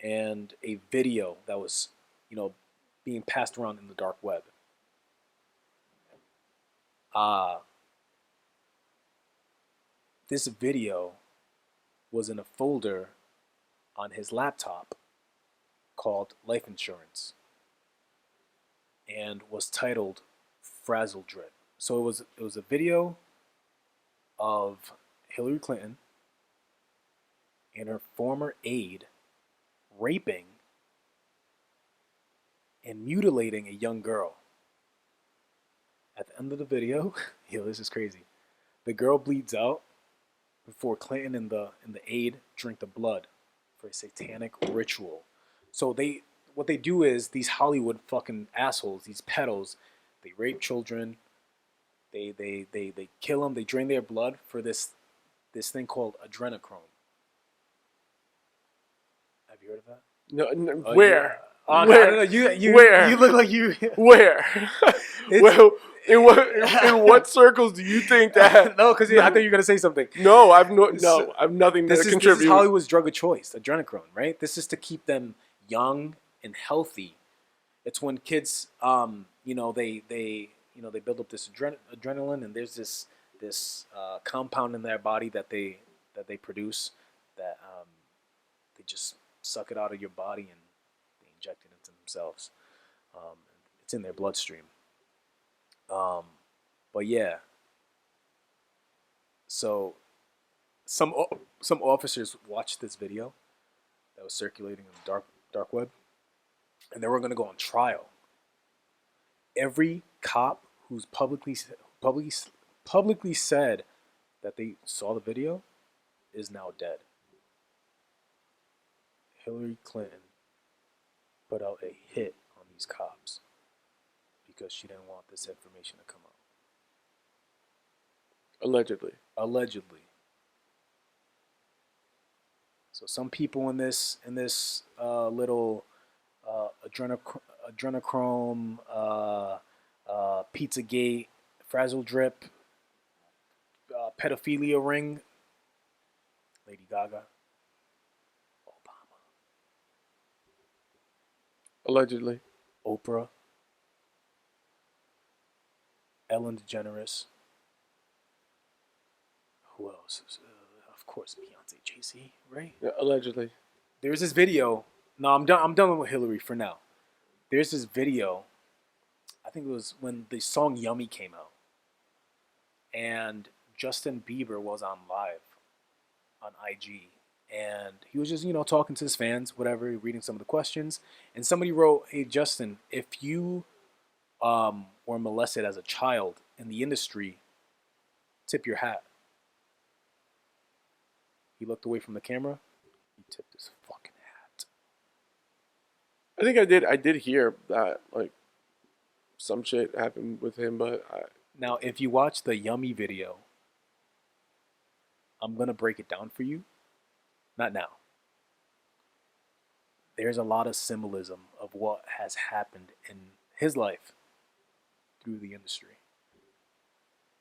and a video that was, being passed around in the dark web. This video was in a folder on his laptop called Life Insurance and was titled Frazzle Drip. So it was a video of Hillary Clinton and her former aide raping and mutilating a young girl. At the end of the video, this is crazy. The girl bleeds out before Clinton and the aide drink the blood for a satanic ritual. So what they do is these Hollywood fucking assholes, these pedos, they rape children, they kill them, they drain their blood for this thing called adrenochrome. Have you heard of that? No, where? Yeah. Where? No, you, Where? You look like you. Where? Well, in what circles do you think that? No, because I think you're gonna say something. No, I've nothing to contribute. This is Hollywood's drug of choice, adrenochrome, right? This is to keep them young and healthy. It's when kids, they build up this adrenaline, and there's this compound in their body that they produce that they just suck it out of your body and they inject it into themselves. It's in their bloodstream. But yeah. So some officers watched this video that was circulating on the dark web, and they were going to go on trial. Every cop who's publicly said that they saw the video is now dead. Hillary Clinton put out a hit on these cops because she didn't want this information to come out. Allegedly. So some people in this little adrenochrome, Pizzagate, Frazzle Drip, pedophilia ring, Lady Gaga, Obama, Allegedly. Oprah, Ellen DeGeneres. Who else? Of course, Beyonce, Jay-Z, right? Yeah, allegedly. There's this video. No, I'm done with Hillary for now. There's this video. I think it was when the song "Yummy" came out, and Justin Bieber was on live on IG, and he was just talking to his fans, whatever, reading some of the questions, and somebody wrote, "Hey Justin, if you were molested as a child in the industry, tip your hat." He looked away from the camera. He tipped his fucking hat. I think I did hear that, like, some shit happened with him, but Now, if you watch the Yummy video, I'm going to break it down for you. Not now. There's a lot of symbolism of what has happened in his life through the industry.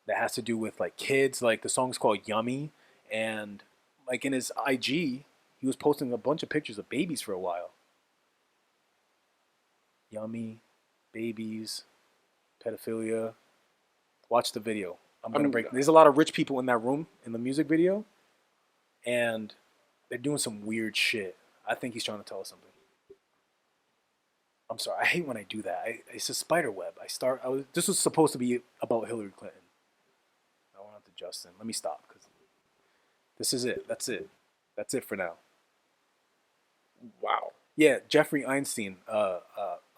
That has to do with, like, kids. Like, the song's called Yummy, and like in his IG, he was posting a bunch of pictures of babies for a while. Yummy, babies, pedophilia. Watch the video. I'm gonna break. There's a lot of rich people in that room in the music video, and they're doing some weird shit. I think he's trying to tell us something. I'm sorry. I hate when I do that. It's a spider web. This was supposed to be about Hillary Clinton. I went on to Justin. Let me stop because this is it. That's it. That's it for now. wow. Yeah, Jeffrey Einstein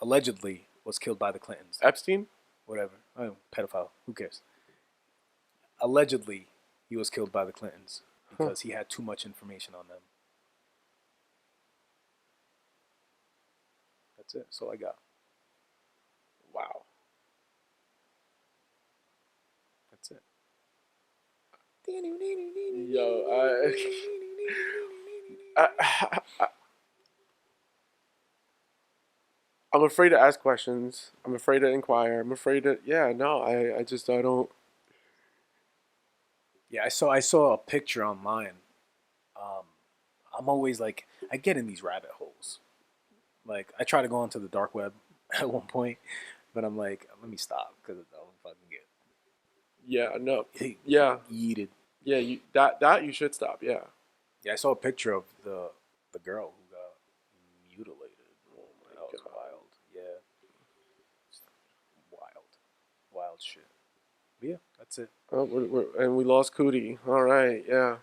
allegedly was killed by the Clintons. Epstein? Whatever. I don't know, pedophile. Who cares? Allegedly, he was killed by the Clintons because he had too much information on them. That's it. That's all I got. Wow. That's it. Yo, I'm afraid to ask questions. I'm afraid to inquire. I'm afraid to, I don't. Yeah, I saw a picture online. I'm always like, I get in these rabbit holes. Like, I try to go onto the dark web at one point, but I'm like, let me stop because I'll fucking get. Yeah, no. Yeah. Yeeted. Yeah, that you should stop, yeah. Yeah, I saw a picture of the girl who got mutilated. Oh my That was God. wild. Yeah. Wild shit. But yeah, that's it. Oh, and we lost Cootie. All right, yeah.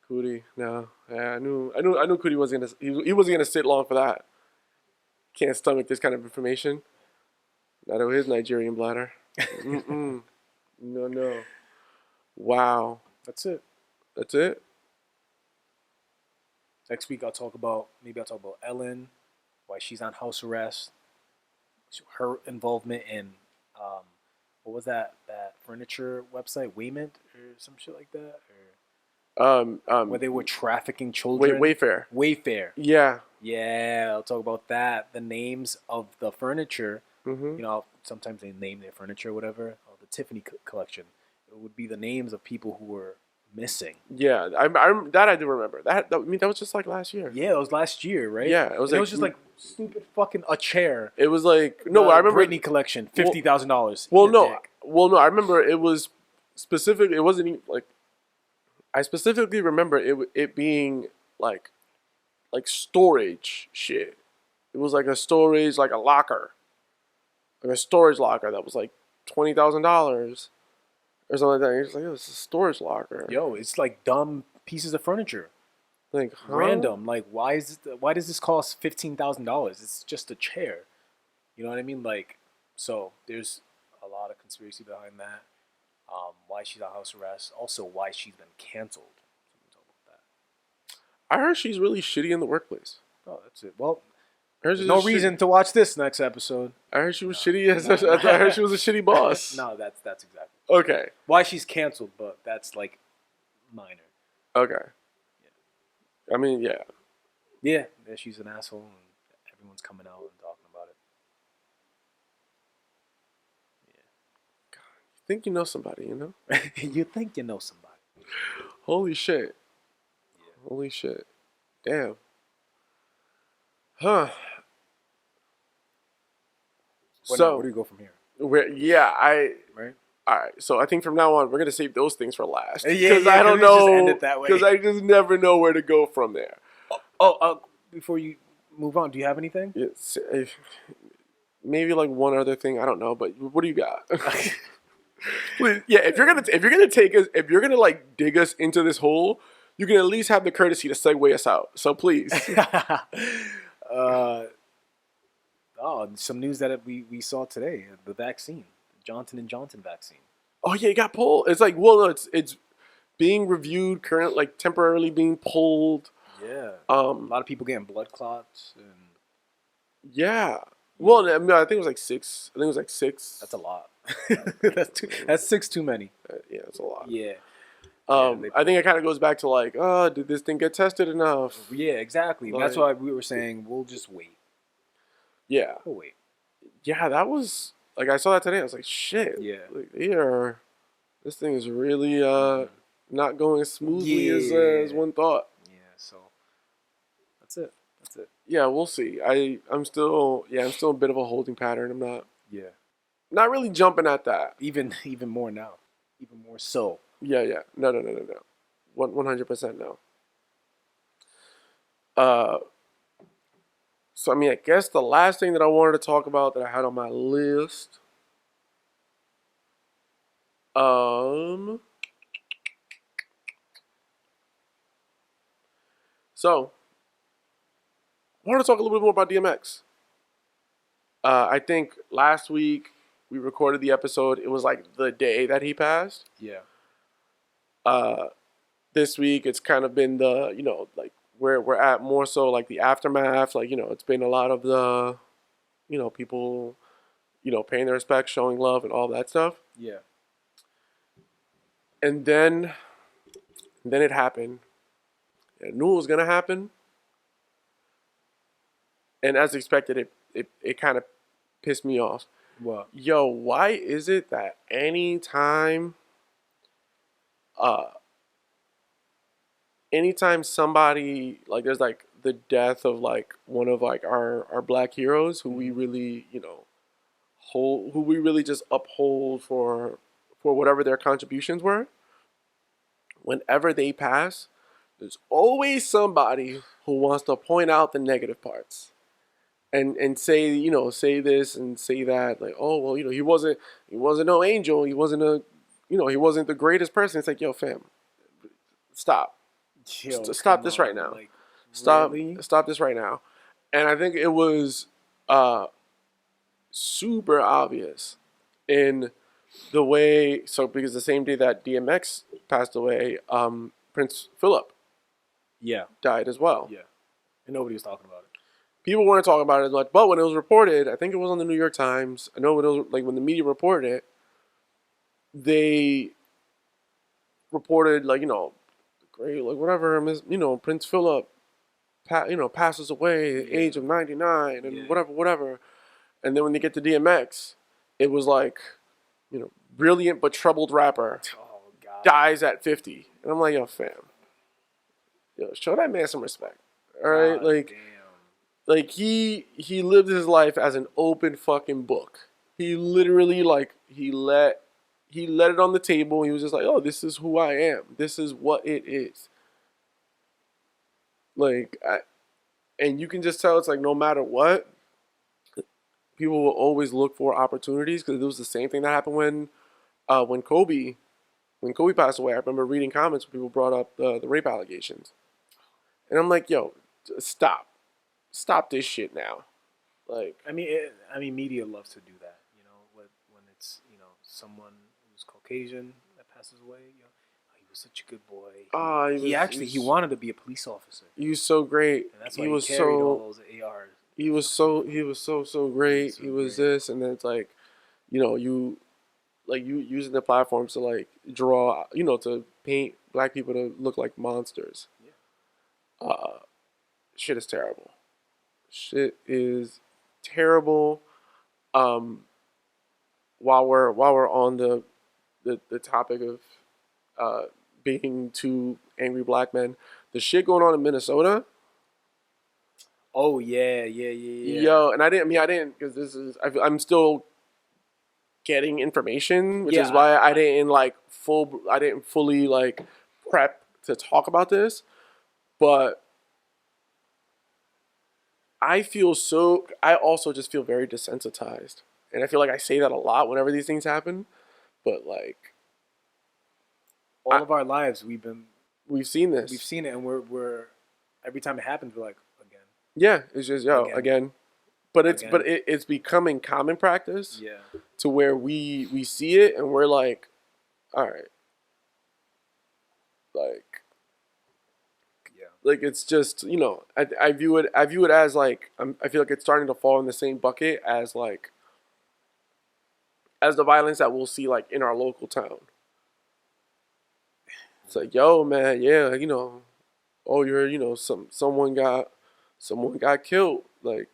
Cootie, no. Yeah, I knew Cootie wasn't gonna he wasn't gonna sit long for that. Can't stomach this kind of information. Not of his Nigerian bladder. No. Wow. That's it. That's it? Next week I'll talk about Ellen, why she's on house arrest, her involvement in what was that furniture website, Wayment or some shit like that, or where they were trafficking children. Wayfair. Yeah. Yeah, I'll talk about that. The names of the furniture. Mm-hmm. Sometimes they name their furniture or whatever. Oh, the Tiffany collection. It would be the names of people who were missing. Yeah, I do remember. That was just like last year. Yeah, it was last year, right? Yeah, it was just like stupid fucking a chair. It was like no, I remember Britney collection, $50,000. Well, no, I remember it was specific. It wasn't even like I specifically remember it being like storage shit. It was like a storage, like a storage locker that was like $20,000. or something like that. And you're just like, oh, it's a storage locker. Yo, it's like dumb pieces of furniture. Like, huh? Random. Like, why does this cost $15,000? It's just a chair. You know what I mean? Like, so there's a lot of conspiracy behind that. Why she's on house arrest. Also, why she's been canceled. So we can talk about that. I heard she's really shitty in the workplace. Oh, that's it. Well, There's there's no reason to watch this next episode. I heard she was shitty. I heard she was a shitty boss. No, that's exactly. Okay. Why she's canceled, but that's like minor. Okay. I mean, yeah. Yeah, she's an asshole, and everyone's coming out and talking about it. Think you know somebody, you know? You think you know somebody. Holy shit. Yeah. Holy shit. Damn. Huh. So, where do you go from here? Right? All right. So I think from now on, we're going to save those things for last. Because I don't just know. end it that way. Because I just never know where to go from there. Before you move on, do you have anything? It's, maybe like one other thing. I don't know. But what do you got? Please, yeah, if you're gonna like dig us into this hole, you can at least have the courtesy to segue us out. So please. Some news that we saw today: the vaccine, the Johnson & Johnson vaccine. Oh yeah, it got pulled. It's like, well, no, it's being reviewed, like temporarily being pulled. Yeah. A lot of people getting blood clots and. Yeah. Well, I think it was like 6. I think it was like 6. That's a lot. That's 6 too many. Yeah, that's a lot. Yeah. I think it kind of goes back to like, did this thing get tested enough? Yeah, exactly. Like, that's why we were saying we'll just wait. Yeah. We'll wait. Yeah, that was like I saw that today. I was like, shit. Yeah. Like, this thing is really not going as smoothly as one thought. Yeah. So that's it. Yeah, we'll see. I'm still a bit of a holding pattern. I'm not. Yeah. Not really jumping at that. Even more now. Even more so. Yeah. No. 100% no. So I mean, I guess the last thing that I wanted to talk about that I had on my list. So I want to talk a little bit more about DMX. I think last week we recorded the episode. It was like the day that he passed. Yeah. This week it's kind of been the, like where we're at more so like the aftermath. Like, it's been a lot of the, people, paying their respects, showing love and all that stuff. Yeah. And then it happened. I knew it was going to happen. And as expected, it kind of pissed me off. What? Yo, why is it that anytime somebody, like, there's like the death of like one of like our black heroes who we really, who we really just uphold for whatever their contributions were, whenever they pass, there's always somebody who wants to point out the negative parts. And say, say this and say that, like, oh, well, he wasn't no angel. He wasn't he wasn't the greatest person. It's like, yo, fam, stop. Stop this right now. Like, Stop really? this right now. And I think it was super obvious in the way, because the same day that DMX passed away, Prince Philip died as well. Yeah. And nobody was talking about it. People weren't talking about it as much, but when it was reported, I think it was on the New York Times. I know when it was like when the media reported it, they reported like great, like whatever, Prince Philip, passes away at the age of 99 and whatever. And then when they get to DMX, it was like, brilliant but troubled rapper dies at 50, and I'm like, yo, fam, show that man some respect, all right, like. Damn. Like, he lived his life as an open fucking book. He literally, like, he let it on the table. He was just like, oh, this is who I am. This is what it is. Like, and you can just tell it's like no matter what, people will always look for opportunities, because it was the same thing that happened when Kobe when Kobe passed away, I remember reading comments where people brought up the rape allegations. And I'm like, yo, stop. Stop this shit now. Like, I mean, media loves to do that. You know, when it's someone who's Caucasian that passes away. He was such a good boy. He wanted to be a police officer. He was so great. And that's why he carried all those ARs. He was so great. He was this, and then it's like, you using the platforms to like draw, to paint black people to look like monsters. Yeah. Shit is terrible. Shit is terrible. While we're on the topic of being two angry black men, the shit going on in Minnesota. Oh yeah. Yo, and I didn't because I'm still getting information, which is why I didn't fully like prep to talk about this, but I also just feel very desensitized, and I feel like I say that a lot whenever these things happen, but like all of our lives we've seen this, and we're every time it happens we're like again. Yeah, it's just again. But it's becoming common practice. Yeah. To where we see it and we're like, all right. Like, yeah. Like it's just, I view it as like I feel like it's starting to fall in the same bucket as like as the violence that we'll see like in our local town. It's like, yo, man, yeah, oh, you're, someone got killed, like.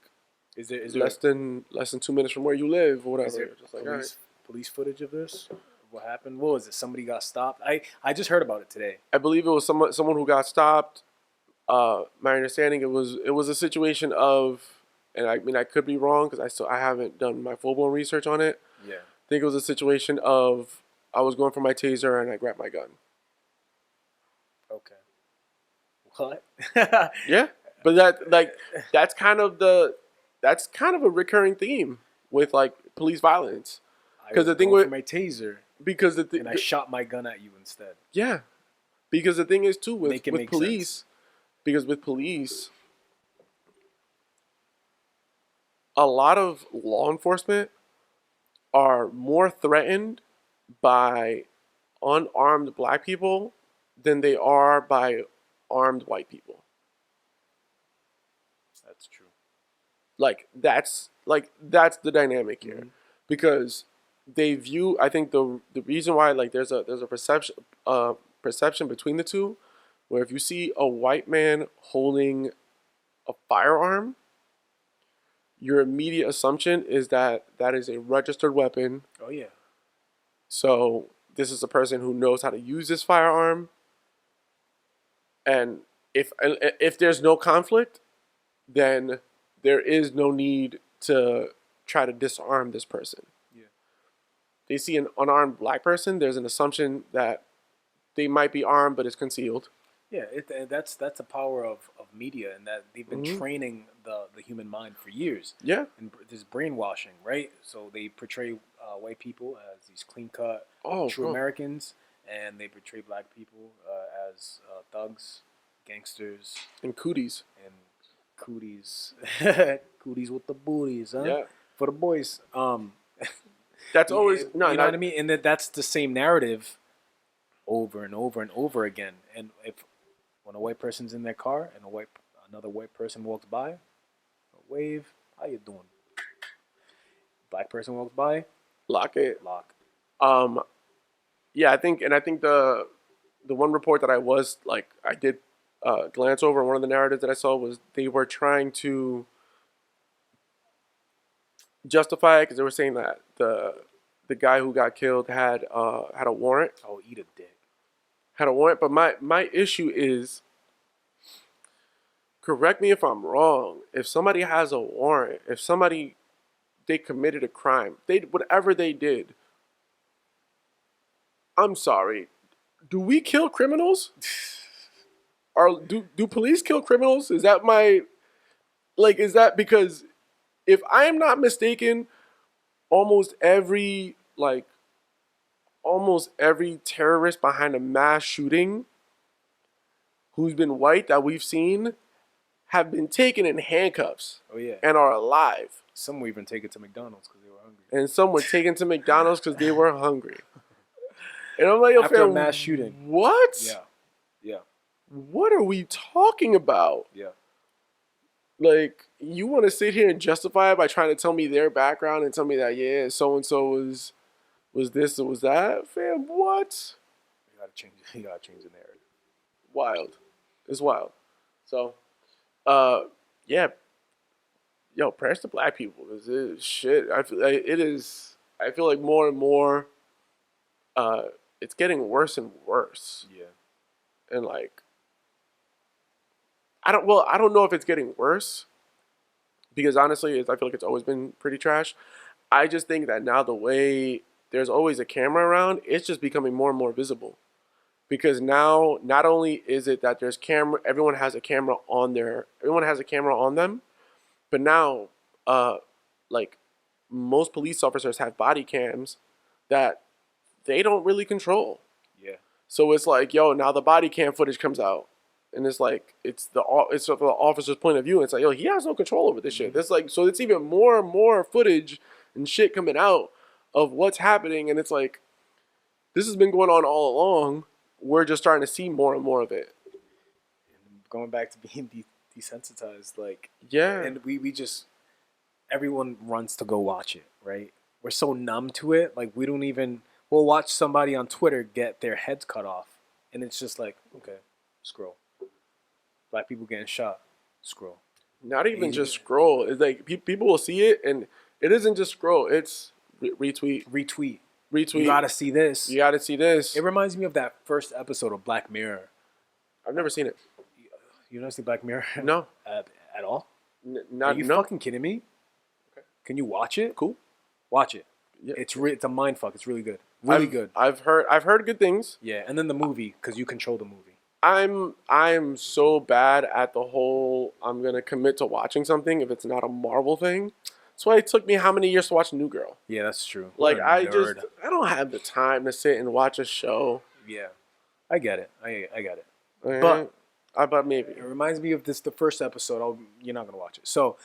Is there less than 2 minutes from where you live or whatever? Is there just like, police footage of this? What happened? What was it? Somebody got stopped. I just heard about it today. I believe it was someone who got stopped. My understanding it was a situation of, and I mean I could be wrong because I haven't done my full blown research on it. Yeah. I think it was a situation of I was going for my taser and I grabbed my gun. Okay. What? Yeah, but that's kind of a recurring theme with like police violence. Because the thing with my taser, and I shot my gun at you instead. Yeah, because the thing is too with police, because with police, a lot of law enforcement are more threatened by unarmed black people than they are by armed white people. That's true. That's the dynamic here. Mm-hmm. Because they view, I think the reason why like there's a perception between the two, where if you see a white man holding a firearm, your immediate assumption is that is a registered weapon. Oh yeah. So this is a person who knows how to use this firearm. And if there's no conflict, then there is no need to try to disarm this person. Yeah. They see an unarmed black person, there's an assumption that they might be armed, but it's concealed. Yeah, that's the power of media, and that they've been training the human mind for years. Yeah. And there's brainwashing, right? So they portray white people as these clean-cut, true Americans, and they portray black people as thugs, gangsters. And cooties. Cooties with the booties, huh? Yeah. For the boys. That's always you know what I mean? And that's the same narrative over and over and over again. And when a white person's in their car and another white person walks by, wave, how you doing? Black person walks by, lock it. Lock. Yeah, I think the one report that I did glance over, one of the narratives that I saw was they were trying to justify it because they were saying that the guy who got killed had a warrant. Oh, eat a dick. Had a warrant, but my issue is, correct me if I'm wrong, if somebody has a warrant, if they committed a crime, whatever they did, I'm sorry, do we kill criminals? Or do police kill criminals? Is that because if I am not mistaken, almost every almost every terrorist behind a mass shooting who's been white that we've seen have been taken in handcuffs Oh yeah. and are alive. Some were even taken to McDonald's because they were hungry. And some were taken to McDonald's because they were hungry. And I'm like, yo, After fam, a mass shooting. What? Yeah. Yeah. What are we talking about? Yeah. Like, you want to sit here and justify it by trying to tell me their background and tell me that, yeah, so-and-so was this or was that? Fam, what? You gotta change. You gotta change the narrative. Wild. It's wild. So, yeah. Yo, prayers to black people. Shit. I feel like more and more, it's getting worse and worse. Yeah. And like, I don't know if it's getting worse because honestly, I feel like it's always been pretty trash. I just think that now the way there's always a camera around, it's just becoming more and more visible. Because now, not only is it that there's everyone has a camera on them, but now, like, most police officers have body cams that they don't really control. Yeah. So it's like, yo, now the body cam footage comes out. And it's like, it's from the officer's point of view. And it's like, yo, he has no control over this shit. That's like, so it's even more and more footage and shit coming out of what's happening. And it's like, this has been going on all along. We're just starting to see more and more of it. And going back to being desensitized, like, Yeah. and we just, everyone runs to go watch it, right? We're so numb to it, like we'll watch somebody on Twitter get their heads cut off, and it's just like, okay, scroll. Black people getting shot, scroll. Not even just scroll. It's like people will see it, and it isn't just scroll. It's retweet. You gotta see this. You gotta see this. It reminds me of that first episode of Black Mirror. I've never seen it. You never see Black Mirror? No. At all? Not Are you no. fucking kidding me? Okay. Can you watch it? Cool. Watch it. Yeah. It's a mind fuck. It's really good. Really good. I've heard good things. Yeah, and then the movie, because you control the movie. I'm so bad at the whole I'm gonna commit to watching something if it's not a Marvel thing. That's why it took me how many years to watch New Girl. Yeah, that's true. Like What a nerd. I don't have the time to sit and watch a show. Yeah, I get it. I get it. But maybe It reminds me of the first episode. You're not gonna watch it. So,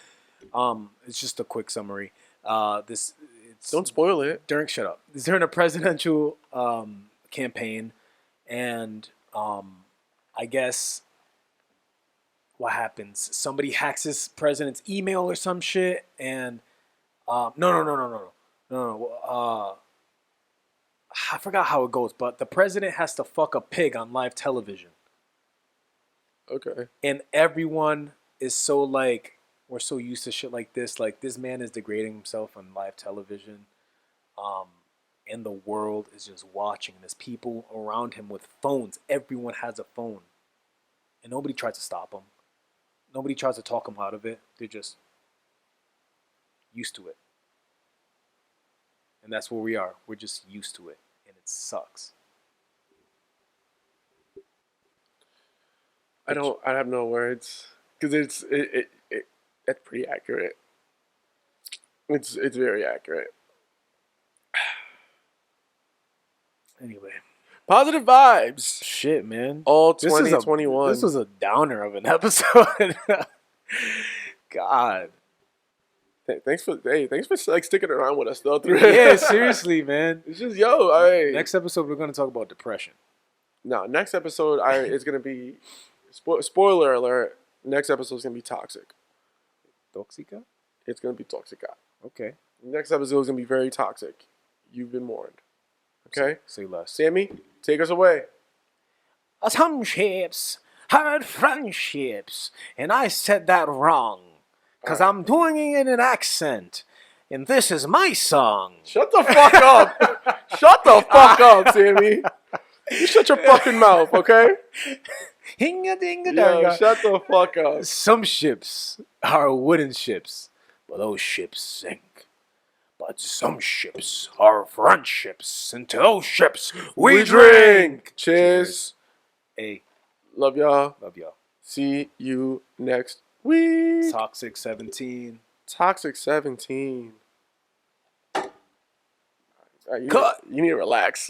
it's just a quick summary. It's don't spoil it. Shut up. It's during a presidential campaign, and I guess what happens? Somebody hacks this president's email or some shit, and no. I forgot how it goes, but the president has to fuck a pig on live television. Okay. And everyone is so like, we're so used to shit like this. Like, this man is degrading himself on live television. And the world is just watching. There's people around him with phones. Everyone has a phone. And nobody tries to stop him. Nobody tries to talk him out of it. They're just used to it. And that's where we are. We're just used to it. And it sucks. I have no words because that's pretty accurate. It's very accurate. Anyway. Positive vibes. Shit, man. All 2021. This was a downer of an episode. God. Thanks for like sticking around with us though. Yeah, seriously, man. It's just yo. Next episode we're gonna talk about depression. No, next episode is gonna be spoiler alert. Next episode is gonna be toxic. Toxica? It's gonna be toxica. Okay. Next episode is gonna be very toxic. You've been warned. Okay. Say less. Sammy, take us away. Some ships had friendships, and I said that wrong. Because I'm doing it in an accent. And this is my song. Shut the fuck up. Shut the fuck up, Sammy. You shut your fucking mouth, okay? Hinga-dinga-danga. Shut the fuck up. Some ships are wooden ships, but those ships sink. But some ships are friendships, and to those ships we drink. Cheers. Hey, love y'all. Love y'all. See you next week. Toxic 17. Toxic 17. You Cut. You need to relax.